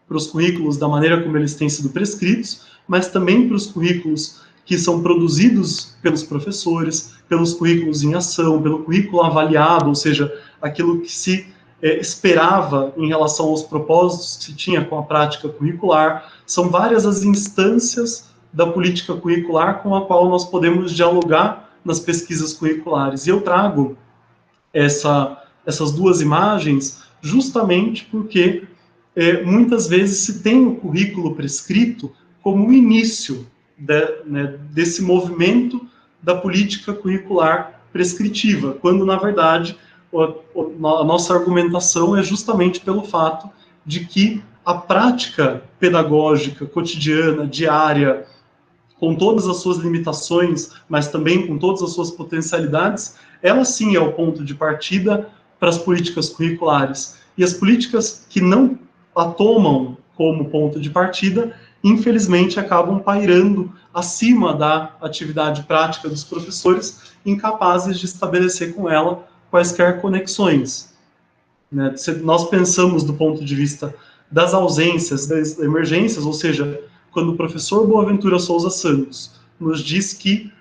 para os currículos da maneira como eles têm sido prescritos, mas também para os currículos que são produzidos pelos professores, pelos currículos em ação, pelo currículo avaliado, ou seja, aquilo que se esperava em relação aos propósitos que se tinha com a prática curricular. São várias as instâncias da política curricular com a qual nós podemos dialogar nas pesquisas curriculares. E eu trago essas duas imagens justamente porque muitas vezes se tem o currículo prescrito como o início desse movimento da política curricular prescritiva, quando, na verdade, a nossa argumentação é justamente pelo fato de que a prática pedagógica cotidiana, diária, com todas as suas limitações, mas também com todas as suas potencialidades, ela sim é o ponto de partida para as políticas curriculares. E as políticas que não a tomam como ponto de partida, infelizmente, acabam pairando acima da atividade prática dos professores, incapazes de estabelecer com ela quaisquer conexões. Se nós pensamos do ponto de vista das ausências, das emergências, ou seja, quando o professor Boaventura Souza Santos nos diz que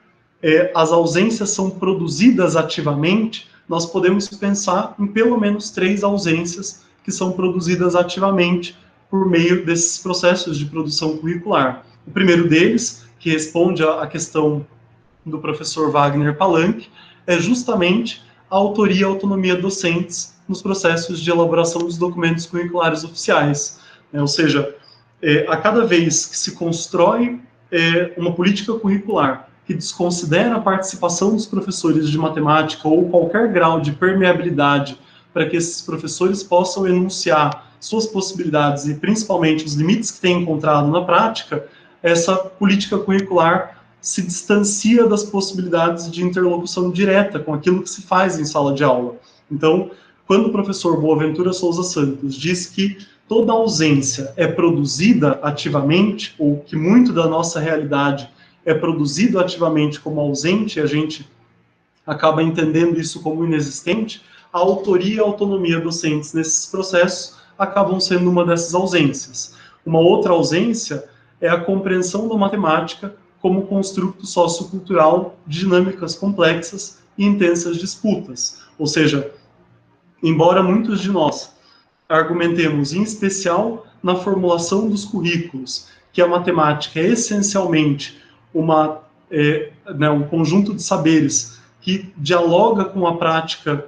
as ausências são produzidas ativamente, nós podemos pensar em pelo menos 3 ausências que são produzidas ativamente por meio desses processos de produção curricular. O primeiro deles, que responde à questão do professor Wagner Palanque, é justamente a autoria e a autonomia docentes nos processos de elaboração dos documentos curriculares oficiais. Ou seja, a cada vez que se constrói uma política curricular que desconsidera a participação dos professores de matemática ou qualquer grau de permeabilidade para que esses professores possam enunciar suas possibilidades e principalmente os limites que têm encontrado na prática, essa política curricular se distancia das possibilidades de interlocução direta com aquilo que se faz em sala de aula. Então, quando o professor Boaventura Souza Santos diz que toda ausência é produzida ativamente, ou que muito da nossa realidade é produzido ativamente como ausente, e a gente acaba entendendo isso como inexistente, a autoria e a autonomia docentes nesses processos acabam sendo uma dessas ausências. Uma outra ausência é a compreensão da matemática como construto sociocultural de dinâmicas complexas e intensas disputas. Ou seja, embora muitos de nós argumentemos, em especial na formulação dos currículos, que a matemática é essencialmente um conjunto de saberes que dialoga com a prática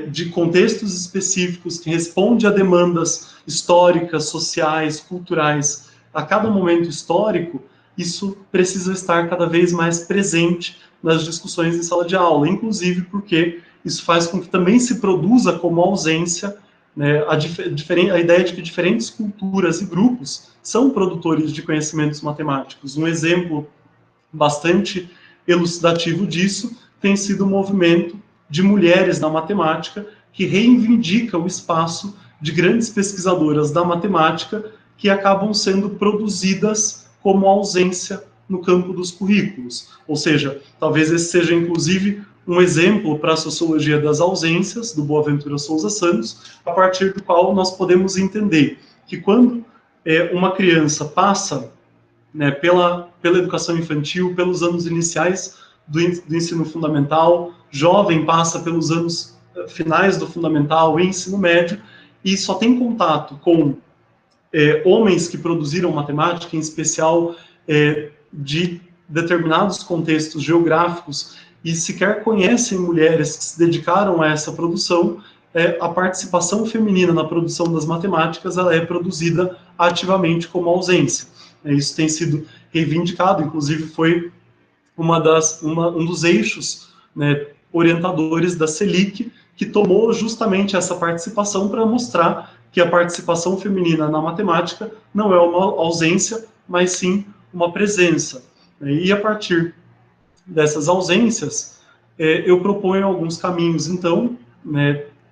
de contextos específicos, que responde a demandas históricas, sociais, culturais, a cada momento histórico, isso precisa estar cada vez mais presente nas discussões em sala de aula, inclusive porque isso faz com que também se produza como ausência a ideia de que diferentes culturas e grupos são produtores de conhecimentos matemáticos. Um exemplo bastante elucidativo disso tem sido o movimento de mulheres na matemática, que reivindica o espaço de grandes pesquisadoras da matemática que acabam sendo produzidas como ausência no campo dos currículos. Ou seja, talvez esse seja, inclusive, um exemplo para a sociologia das ausências, do Boaventura Souza Santos, a partir do qual nós podemos entender que quando uma criança passa pela educação infantil, pelos anos iniciais do ensino fundamental, jovem passa pelos anos finais do fundamental e ensino médio, e só tem contato com homens que produziram matemática, em especial de determinados contextos geográficos, e sequer conhecem mulheres que se dedicaram a essa produção, a participação feminina na produção das matemáticas ela é produzida ativamente como ausência. Isso tem sido reivindicado, inclusive foi um dos eixos orientadores da Selic, que tomou justamente essa participação para mostrar que a participação feminina na matemática não é uma ausência, mas sim uma presença. E a partir dessas ausências, eu proponho alguns caminhos, então,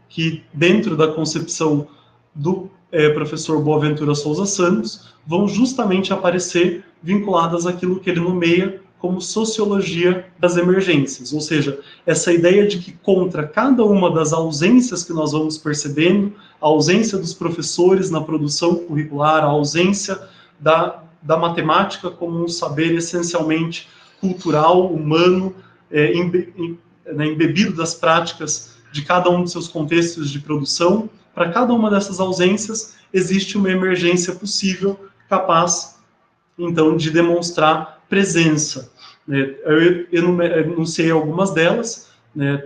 que dentro da concepção do professor Boaventura Souza Santos, vão justamente aparecer vinculadas àquilo que ele nomeia como sociologia das emergências, ou seja, essa ideia de que contra cada uma das ausências que nós vamos percebendo, a ausência dos professores na produção curricular, a ausência da matemática como um saber essencialmente cultural, humano, embebido das práticas de cada um dos seus contextos de produção, para cada uma dessas ausências existe uma emergência possível, capaz, então, de demonstrar presença. Eu enunciei algumas delas, né?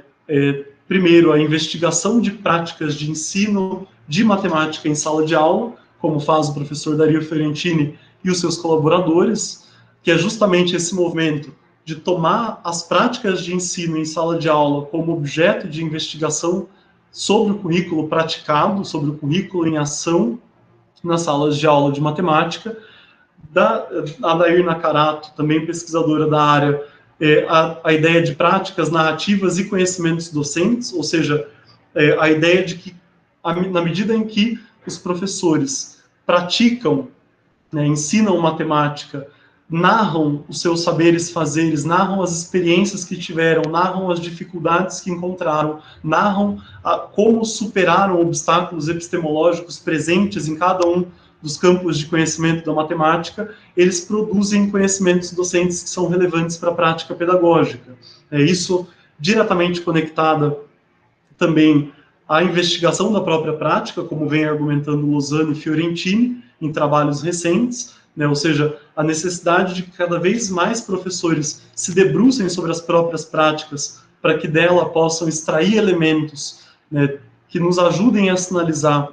Primeiro, a investigação de práticas de ensino de matemática em sala de aula, como faz o professor Dario Fiorentini e os seus colaboradores, que é justamente esse movimento de tomar as práticas de ensino em sala de aula como objeto de investigação sobre o currículo praticado, sobre o currículo em ação nas salas de aula de matemática. A Dair Nakarato, também pesquisadora da área, a ideia de práticas narrativas e conhecimentos docentes, ou seja, a ideia de que, na medida em que os professores praticam, né, ensinam matemática, narram os seus saberes fazeres, narram as experiências que tiveram, narram as dificuldades que encontraram, narram como superaram obstáculos epistemológicos presentes em cada um dos campos de conhecimento da matemática, eles produzem conhecimentos docentes que são relevantes para a prática pedagógica. Isso diretamente conectada também à investigação da própria prática, como vem argumentando Lozano e Fiorentini em trabalhos recentes, né, ou seja, a necessidade de que cada vez mais professores se debrucem sobre as próprias práticas para que dela possam extrair elementos, né, que nos ajudem a sinalizar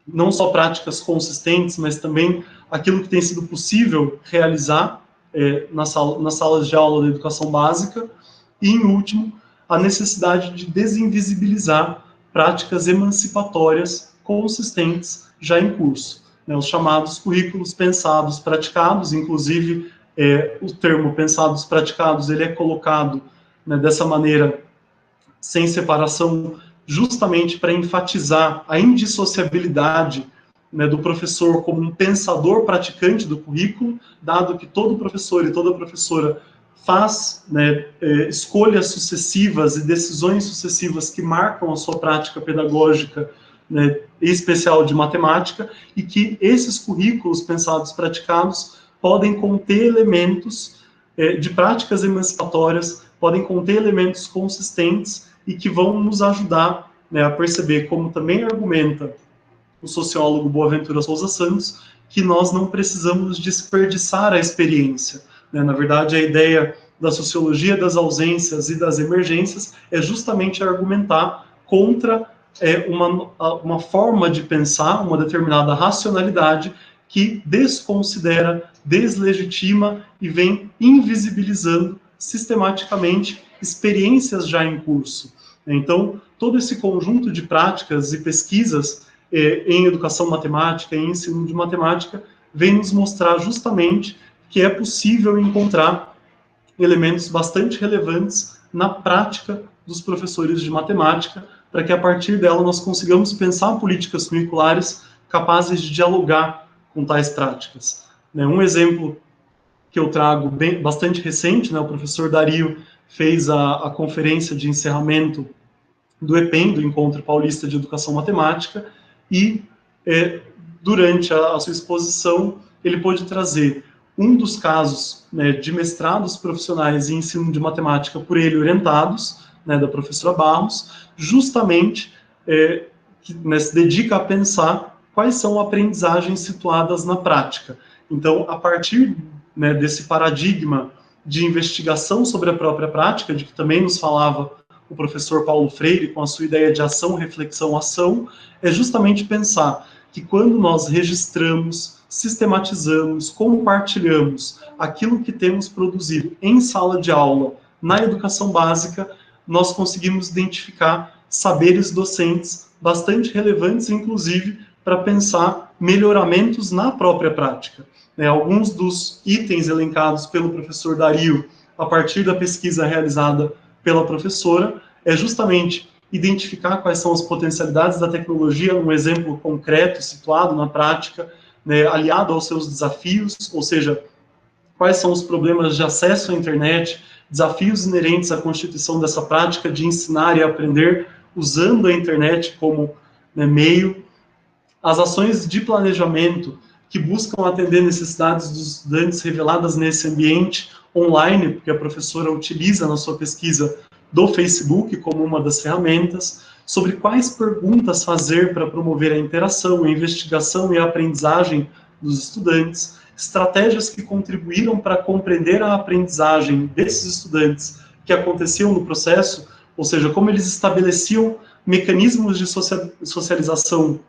não só práticas consistentes, mas também aquilo que tem sido possível realizar nas salas de aula da educação básica. E, em último, a necessidade de desinvisibilizar práticas emancipatórias consistentes já em curso, né, os chamados currículos pensados praticados. Inclusive, o termo pensados praticados ele é colocado, né, dessa maneira, sem separação, justamente para enfatizar a indissociabilidade, né, do professor como um pensador praticante do currículo, dado que todo professor e toda professora faz, né, escolhas sucessivas e decisões sucessivas que marcam a sua prática pedagógica, né, em especial de matemática, e que esses currículos pensados praticados podem conter elementos de práticas emancipatórias, podem conter elementos consistentes e que vão nos ajudar, né, a perceber, como também argumenta o sociólogo Boaventura Souza Santos, que nós não precisamos desperdiçar a experiência, né? Na verdade, a ideia da sociologia das ausências e das emergências é justamente argumentar contra uma forma de pensar, uma determinada racionalidade que desconsidera, deslegitima e vem invisibilizando sistematicamente experiências já em curso. Então, todo esse conjunto de práticas e pesquisas em educação matemática, em ensino de matemática, vem nos mostrar justamente que é possível encontrar elementos bastante relevantes na prática dos professores de matemática, para que a partir dela nós consigamos pensar políticas curriculares capazes de dialogar com tais práticas. Um exemplo que eu trago bastante recente, né, o professor Dario fez a conferência de encerramento do EPEM, do Encontro Paulista de Educação Matemática, e durante a sua exposição ele pôde trazer um dos casos, né, de mestrados profissionais em ensino de matemática por ele orientados, né, da professora Barros, justamente que, né, se dedica a pensar quais são aprendizagens situadas na prática. Então, a partir, né, desse paradigma de investigação sobre a própria prática, de que também nos falava o professor Paulo Freire, com a sua ideia de ação, reflexão, ação, é justamente pensar que quando nós registramos, sistematizamos, compartilhamos aquilo que temos produzido em sala de aula, na educação básica, nós conseguimos identificar saberes docentes bastante relevantes, inclusive, para pensar melhoramentos na própria prática. Alguns dos itens elencados pelo professor Dario, a partir da pesquisa realizada pela professora, é justamente identificar quais são as potencialidades da tecnologia, um exemplo concreto, situado na prática, né, aliado aos seus desafios, ou seja, quais são os problemas de acesso à internet, desafios inerentes à constituição dessa prática de ensinar e aprender, usando a internet como, né, meio, as ações de planejamento que buscam atender necessidades dos estudantes reveladas nesse ambiente online, porque a professora utiliza na sua pesquisa do Facebook como uma das ferramentas, sobre quais perguntas fazer para promover a interação, a investigação e a aprendizagem dos estudantes. estratégias que contribuíram para compreender a aprendizagem desses estudantes que aconteciam no processo, ou seja, como eles estabeleciam mecanismos de socialização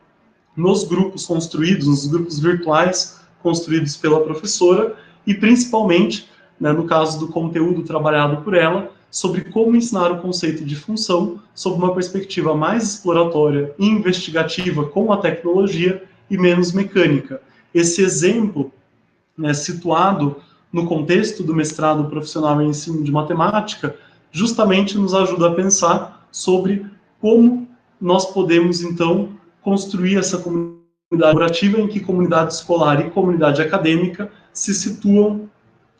nos grupos construídos, nos grupos virtuais construídos pela professora, e principalmente, né, no caso do conteúdo trabalhado por ela, sobre como ensinar o conceito de função sob uma perspectiva mais exploratória e investigativa com a tecnologia e menos mecânica. Esse exemplo, né, situado no contexto do mestrado profissional em ensino de matemática, justamente nos ajuda a pensar sobre como nós podemos, então, construir essa comunidade colaborativa em que comunidade escolar e comunidade acadêmica se situam,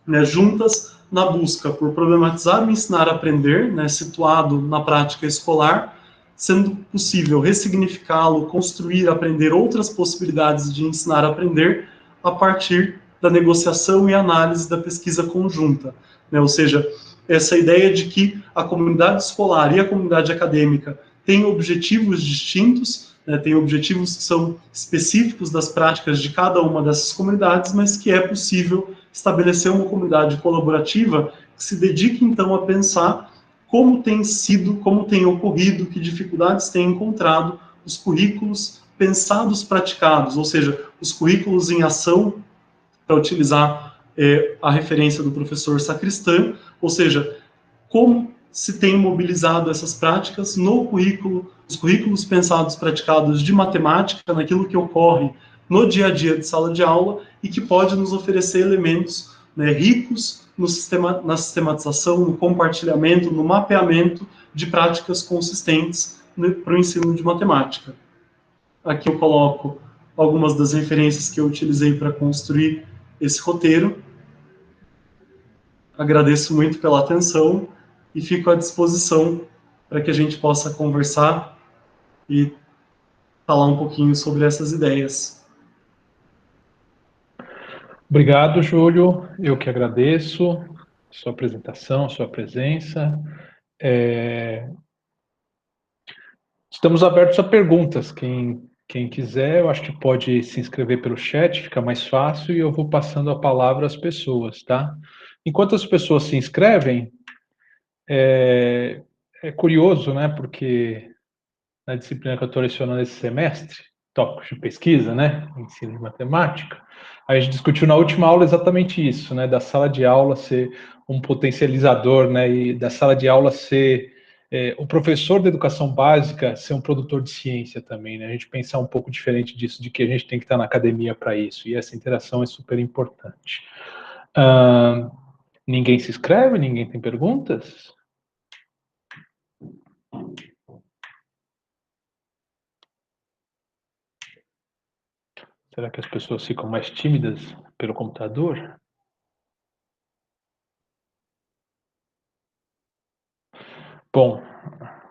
né, juntas na busca por problematizar o ensinar a aprender, né, situado na prática escolar, sendo possível ressignificá-lo, construir, aprender outras possibilidades de ensinar a aprender a partir da negociação e análise da pesquisa conjunta, né, ou seja, essa ideia de que a comunidade escolar e a comunidade acadêmica têm objetivos distintos, né, têm objetivos que são específicos das práticas de cada uma dessas comunidades, mas que é possível estabelecer uma comunidade colaborativa que se dedique, então, a pensar como tem sido, como tem ocorrido, que dificuldades têm encontrado os currículos pensados, praticados, ou seja, os currículos em ação, para utilizar a referência do professor Sacristã, ou seja, como se tem mobilizado essas práticas no currículo, os currículos pensados, praticados de matemática, naquilo que ocorre no dia a dia de sala de aula e que pode nos oferecer elementos, né, ricos no na sistematização, no compartilhamento, no mapeamento de práticas consistentes para o ensino de matemática. Aqui eu coloco algumas das referências que eu utilizei para construir esse roteiro. Agradeço muito pela atenção e fico à disposição para que a gente possa conversar e falar um pouquinho sobre essas ideias. Obrigado, Júlio. Eu que agradeço sua apresentação, sua presença. Estamos abertos a perguntas. Quem quiser, eu acho que pode se inscrever pelo chat, fica mais fácil, e eu vou passando a palavra às pessoas, tá? Enquanto as pessoas se inscrevem, é curioso, né? Porque na disciplina que eu estou lecionando esse semestre, tópicos de pesquisa, né? Ensino de matemática, a gente discutiu na última aula exatamente isso, né? Da sala de aula ser um potencializador, né? E da sala de aula ser o professor da educação básica ser um produtor de ciência também, né? A gente pensar um pouco diferente disso, de que a gente tem que estar na academia para isso, e essa interação é super importante. Ninguém se inscreve? Ninguém tem perguntas? Será que as pessoas ficam mais tímidas pelo computador? Bom,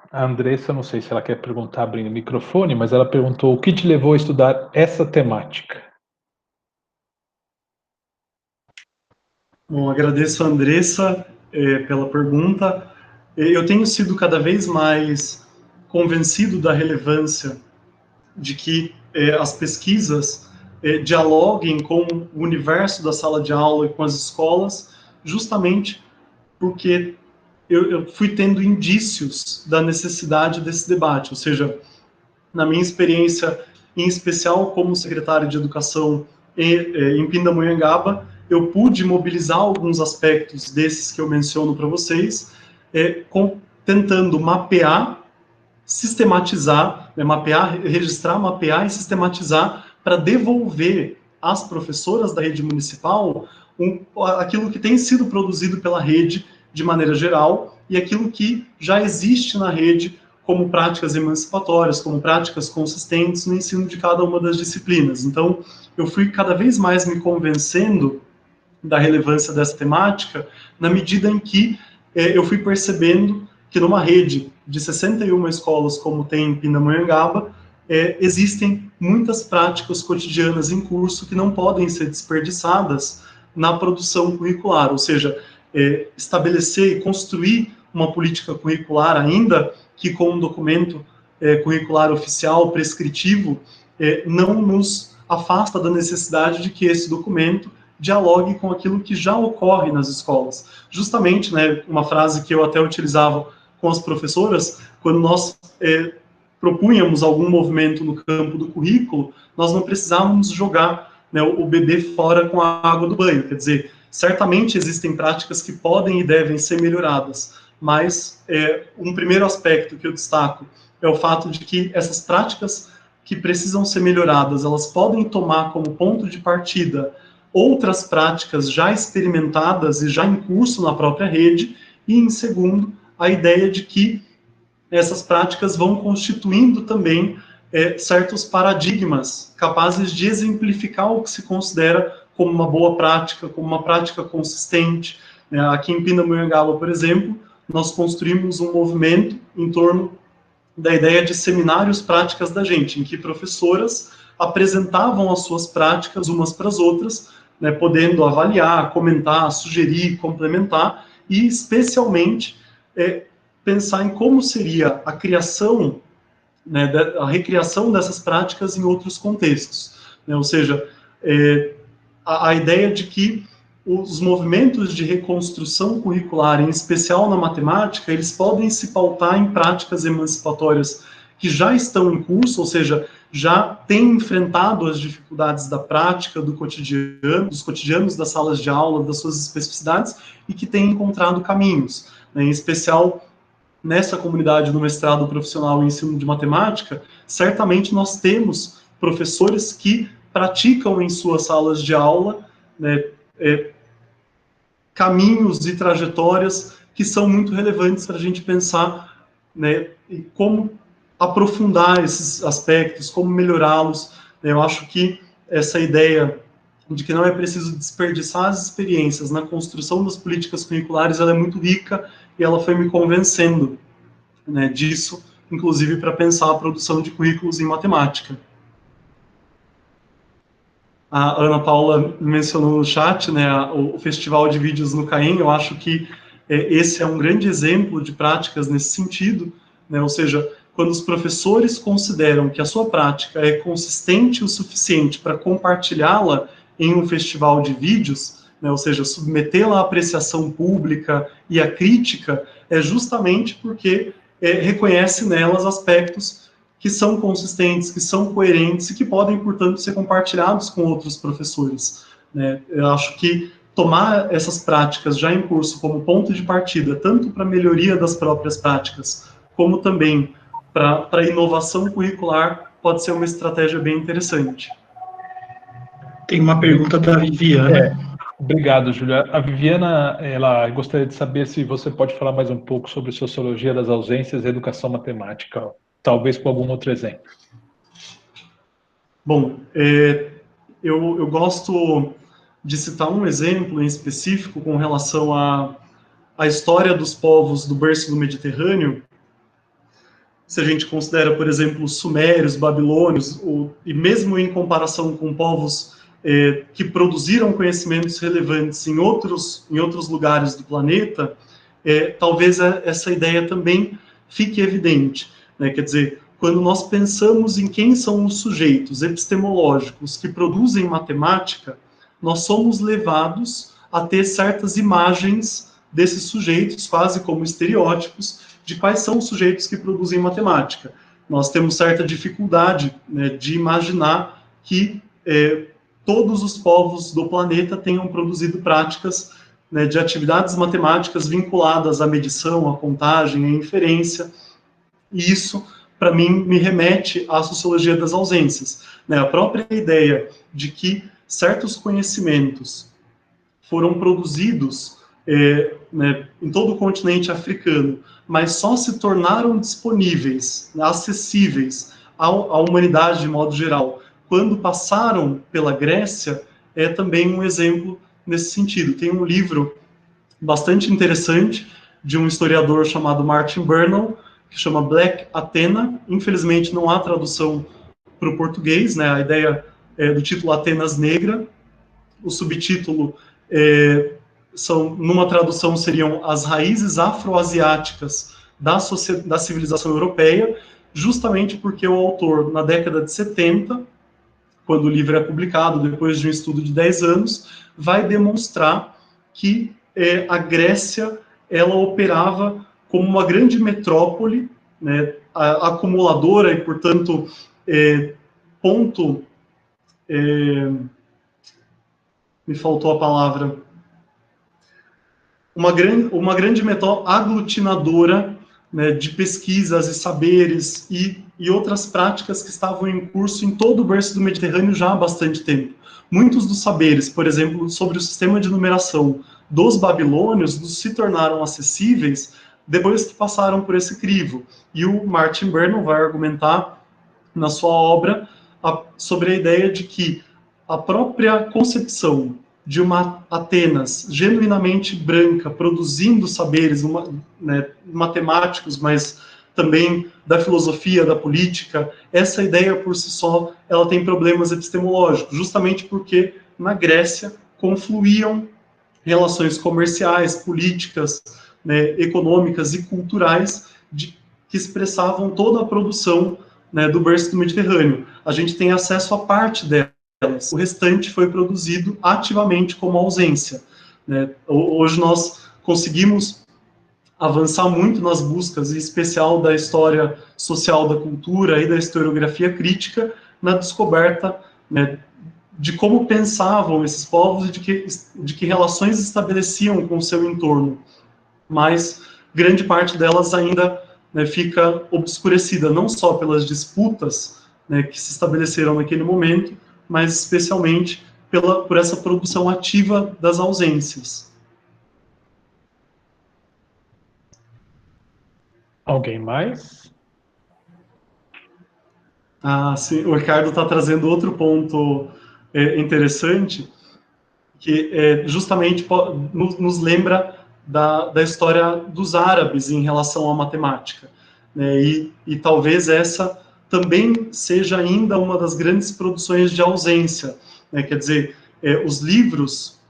a Andressa, não sei se ela quer perguntar abrindo o microfone, mas ela perguntou: o que te levou a estudar essa temática? Bom, agradeço a Andressa pela pergunta. Eu tenho sido cada vez mais convencido da relevância de que as pesquisas dialoguem com o universo da sala de aula e com as escolas, justamente porque eu fui tendo indícios da necessidade desse debate, ou seja, na minha experiência, em especial como secretário de Educação em Pindamonhangaba, eu pude mobilizar alguns aspectos desses que eu menciono para vocês, tentando mapear, sistematizar, registrar, mapear e sistematizar para devolver às professoras da rede municipal aquilo que tem sido produzido pela rede de maneira geral e aquilo que já existe na rede como práticas emancipatórias, como práticas consistentes no ensino de cada uma das disciplinas. Então, eu fui cada vez mais me convencendo da relevância dessa temática, na medida em que eu fui percebendo que numa rede de 61 escolas, como tem em Pindamonhangaba, existem muitas práticas cotidianas em curso que não podem ser desperdiçadas na produção curricular, ou seja, estabelecer e construir uma política curricular ainda que com um documento curricular oficial prescritivo não nos afasta da necessidade de que esse documento dialogue com aquilo que já ocorre nas escolas. Justamente, né, uma frase que eu até utilizava com as professoras, quando nós propunhamos algum movimento no campo do currículo, nós não precisávamos jogar, né, o bebê fora com a água do banho. Quer dizer, certamente existem práticas que podem e devem ser melhoradas, mas um primeiro aspecto que eu destaco é o fato de que essas práticas que precisam ser melhoradas, elas podem tomar como ponto de partida outras práticas já experimentadas e já em curso na própria rede, e, em segundo, a ideia de que essas práticas vão constituindo também certos paradigmas capazes de exemplificar o que se considera como uma boa prática, como uma prática consistente. Aqui em Pindamonhangaba, por exemplo, nós construímos um movimento em torno da ideia de seminários práticas da gente, em que professoras apresentavam as suas práticas umas para as outras, né, podendo avaliar, comentar, sugerir, complementar, e especialmente pensar em como seria a criação, né, a recriação dessas práticas em outros contextos, né, ou seja, a ideia de que os movimentos de reconstrução curricular, em especial na matemática, eles podem se pautar em práticas emancipatórias que já estão em curso, ou seja, já têm enfrentado as dificuldades da prática, do cotidiano, dos cotidianos das salas de aula, das suas especificidades, e que têm encontrado caminhos, né, em especial nessa comunidade do mestrado profissional em ensino de matemática. Certamente nós temos professores que praticam em suas salas de aula, né, caminhos e trajetórias que são muito relevantes para a gente pensar, né, em como aprofundar esses aspectos, como melhorá-los. Eu acho que essa ideia de que não é preciso desperdiçar as experiências na construção das políticas curriculares, ela é muito rica, e ela foi me convencendo, né, disso, inclusive para pensar a produção de currículos em matemática. A Ana Paula mencionou no chat, né, o Festival de Vídeos no CAEM. Eu acho que esse é um grande exemplo de práticas nesse sentido, né, ou seja, quando os professores consideram que a sua prática é consistente o suficiente para compartilhá-la em um festival de vídeos, né, ou seja, submetê-la à apreciação pública e à crítica, é justamente porque reconhece nelas aspectos que são consistentes, que são coerentes e que podem, portanto, ser compartilhados com outros professores, né? Eu acho que tomar essas práticas já em curso como ponto de partida, tanto para a melhoria das próprias práticas, como também para a inovação curricular, pode ser uma estratégia bem interessante. Tem uma pergunta da Viviana. Obrigado, Júlia. A Viviana, ela gostaria de saber se você pode falar mais um pouco sobre sociologia das ausências e educação matemática, talvez com algum outro exemplo. Bom, eu gosto de citar um exemplo em específico com relação à história dos povos do berço do Mediterrâneo. Se a gente considera, por exemplo, os sumérios, babilônios, e mesmo em comparação com povos que produziram conhecimentos relevantes em outros lugares do planeta, talvez essa ideia também fique evidente, né? Quer dizer, quando nós pensamos em quem são os sujeitos epistemológicos que produzem matemática, nós somos levados a ter certas imagens desses sujeitos, quase como estereótipos, de quais são os sujeitos que produzem matemática. Nós temos certa dificuldade, né, de imaginar que todos os povos do planeta tenham produzido práticas, né, de atividades matemáticas vinculadas à medição, à contagem, à inferência, e isso, para mim, me remete à sociologia das ausências, né? A própria ideia de que certos conhecimentos foram produzidos né, em todo o continente africano, mas só se tornaram disponíveis, acessíveis à humanidade de modo geral, quando passaram pela Grécia, é também um exemplo nesse sentido. Tem um livro bastante interessante de um historiador chamado Martin Burnell, que chama Black Athena. Infelizmente não há tradução para o português, né? A ideia do título Atenas Negra. O subtítulo numa tradução seriam as raízes afroasiáticas da civilização europeia, justamente porque o autor, na década de 70, quando o livro é publicado, depois de um estudo de 10 anos, vai demonstrar que a Grécia, ela operava como uma grande metrópole, né, acumuladora e, portanto, me faltou a palavra, uma grande metrópole aglutinadora, né, de pesquisas e saberes e outras práticas que estavam em curso em todo o berço do Mediterrâneo já há bastante tempo. Muitos dos saberes, por exemplo, sobre o sistema de numeração dos babilônios, se tornaram acessíveis depois que passaram por esse crivo. E o Martin Vernon vai argumentar na sua obra sobre a ideia de que a própria concepção de uma Atenas genuinamente branca, produzindo saberes matemáticos, mas também da filosofia, da política, essa ideia por si só, ela tem problemas epistemológicos, justamente porque na Grécia confluíam relações comerciais, políticas, né, econômicas e culturais que expressavam toda a produção, né, do berço do Mediterrâneo. A gente tem acesso a parte delas, o restante foi produzido ativamente como ausência, né? Hoje nós conseguimos avançar muito nas buscas, em especial da história social da cultura e da historiografia crítica, na descoberta, né, de como pensavam esses povos e de que relações estabeleciam com o seu entorno. Mas grande parte delas ainda, né, fica obscurecida, não só pelas disputas, né, que se estabeleceram naquele momento, mas especialmente por essa produção ativa das ausências. Alguém mais? Sim, o Ricardo está trazendo outro ponto interessante, que justamente nos lembra da história dos árabes em relação à matemática, né? E talvez essa também seja ainda uma das grandes produções de ausência, né? Quer dizer, os livros,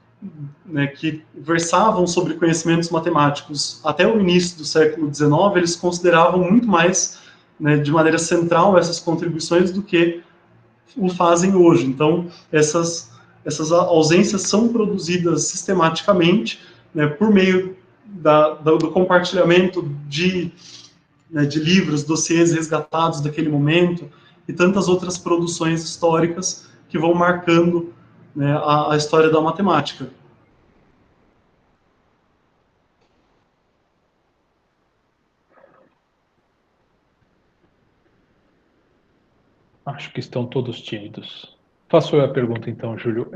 né, que versavam sobre conhecimentos matemáticos até o início do século XIX, eles consideravam muito mais, né, de maneira central essas contribuições do que o fazem hoje. Então, essas ausências são produzidas sistematicamente, né, por meio do compartilhamento de livros, dossiês resgatados daquele momento e tantas outras produções históricas que vão marcando, né, a história da matemática. Acho que estão todos tímidos. Faço eu a pergunta então, Júlio.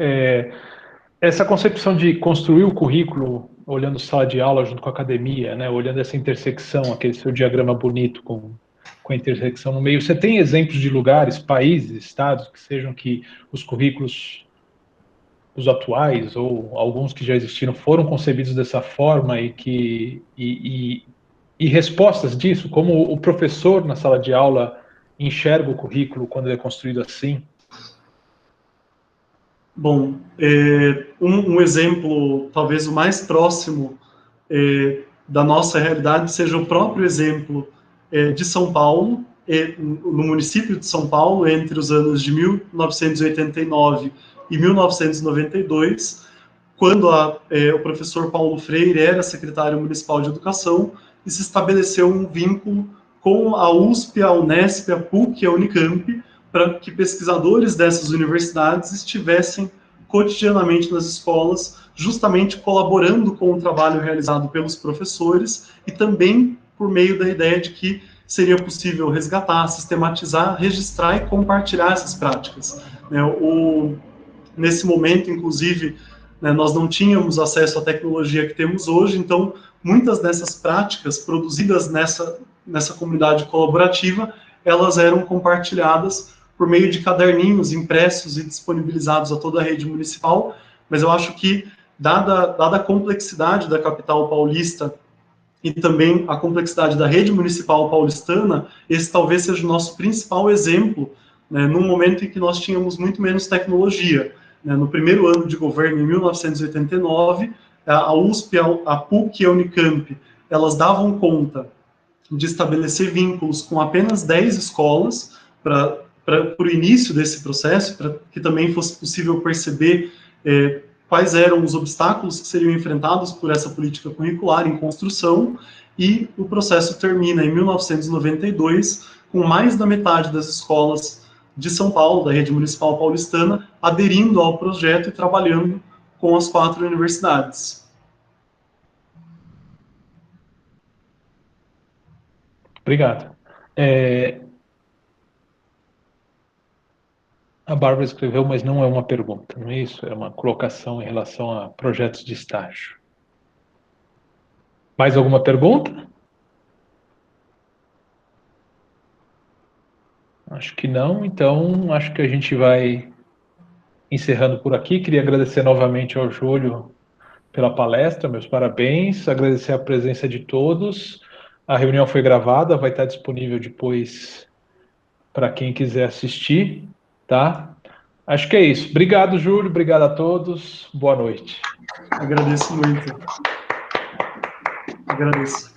Essa concepção de construir o currículo olhando sala de aula junto com a academia, né, olhando essa intersecção, aquele seu diagrama bonito com a intersecção no meio, você tem exemplos de lugares, países, estados, que sejam que os currículos, os atuais, ou alguns que já existiram, foram concebidos dessa forma e respostas disso, como o professor na sala de aula enxerga o currículo quando ele é construído assim? Bom, um exemplo, talvez o mais próximo da nossa realidade, seja o próprio exemplo de São Paulo, no município de São Paulo, entre os anos de 1989 e 1992, quando o professor Paulo Freire era secretário municipal de educação, e se estabeleceu um vínculo com a USP, a Unesp, a PUC e a Unicamp, para que pesquisadores dessas universidades estivessem cotidianamente nas escolas, justamente colaborando com o trabalho realizado pelos professores e também por meio da ideia de que seria possível resgatar, sistematizar, registrar e compartilhar essas práticas. Nesse momento, inclusive, né, nós não tínhamos acesso à tecnologia que temos hoje, então muitas dessas práticas produzidas nessa comunidade colaborativa, elas eram compartilhadas por meio de caderninhos impressos e disponibilizados a toda a rede municipal, mas eu acho que, dada a complexidade da capital paulista e também a complexidade da rede municipal paulistana, esse talvez seja o nosso principal exemplo, né, num momento em que nós tínhamos muito menos tecnologia. Né, no primeiro ano de governo, em 1989, a USP, a PUC e a Unicamp, elas davam conta de estabelecer vínculos com apenas 10 escolas para para o início desse processo, para que também fosse possível perceber quais eram os obstáculos que seriam enfrentados por essa política curricular em construção, e o processo termina em 1992, com mais da metade das escolas de São Paulo, da rede municipal paulistana, aderindo ao projeto e trabalhando com as 4 universidades. Obrigado. A Bárbara escreveu, mas não é uma pergunta, não é isso? É uma colocação em relação a projetos de estágio. Mais alguma pergunta? Acho que não, então acho que a gente vai encerrando por aqui. Queria agradecer novamente ao Júlio pela palestra, meus parabéns, agradecer a presença de todos. A reunião foi gravada, vai estar disponível depois para quem quiser assistir, tá? Acho que é isso. Obrigado, Júlio, obrigado a todos, boa noite. Agradeço muito. Agradeço.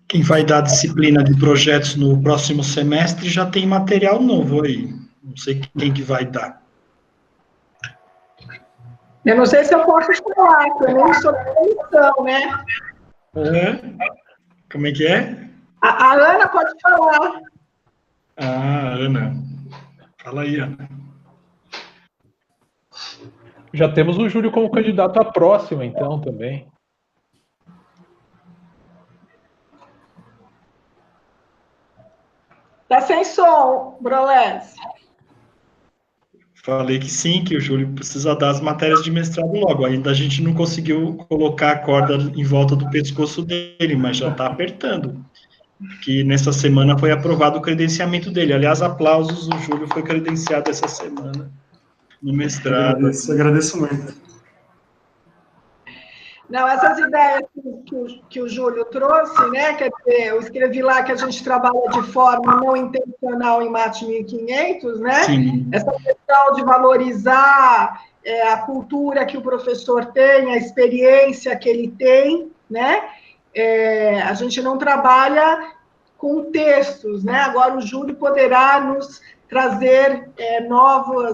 Quem vai dar disciplina de projetos no próximo semestre já tem material novo aí. Não sei quem que vai dar. Eu não sei se eu posso falar, porque eu não sou da comissão, né? Como é que é? A Ana pode falar. Ah, Ana. Fala aí, Ana. Já temos o Júlio como candidato à próxima, então, também. Tá sem som, Brolés. Falei que sim, que o Júlio precisa dar as matérias de mestrado logo. Ainda a gente não conseguiu colocar a corda em volta do pescoço dele, mas já está apertando. Que nessa semana foi aprovado o credenciamento dele. Aliás, aplausos, o Júlio foi credenciado essa semana no mestrado. Agradeço muito. Não, essas ideias que o Júlio trouxe, né? Quer dizer, eu escrevi lá que a gente trabalha de forma não intencional em Mate 1500, né? Sim. Essa questão de valorizar a cultura que o professor tem, a experiência que ele tem, né? A gente não trabalha com textos, né? Agora o Júlio poderá nos trazer novas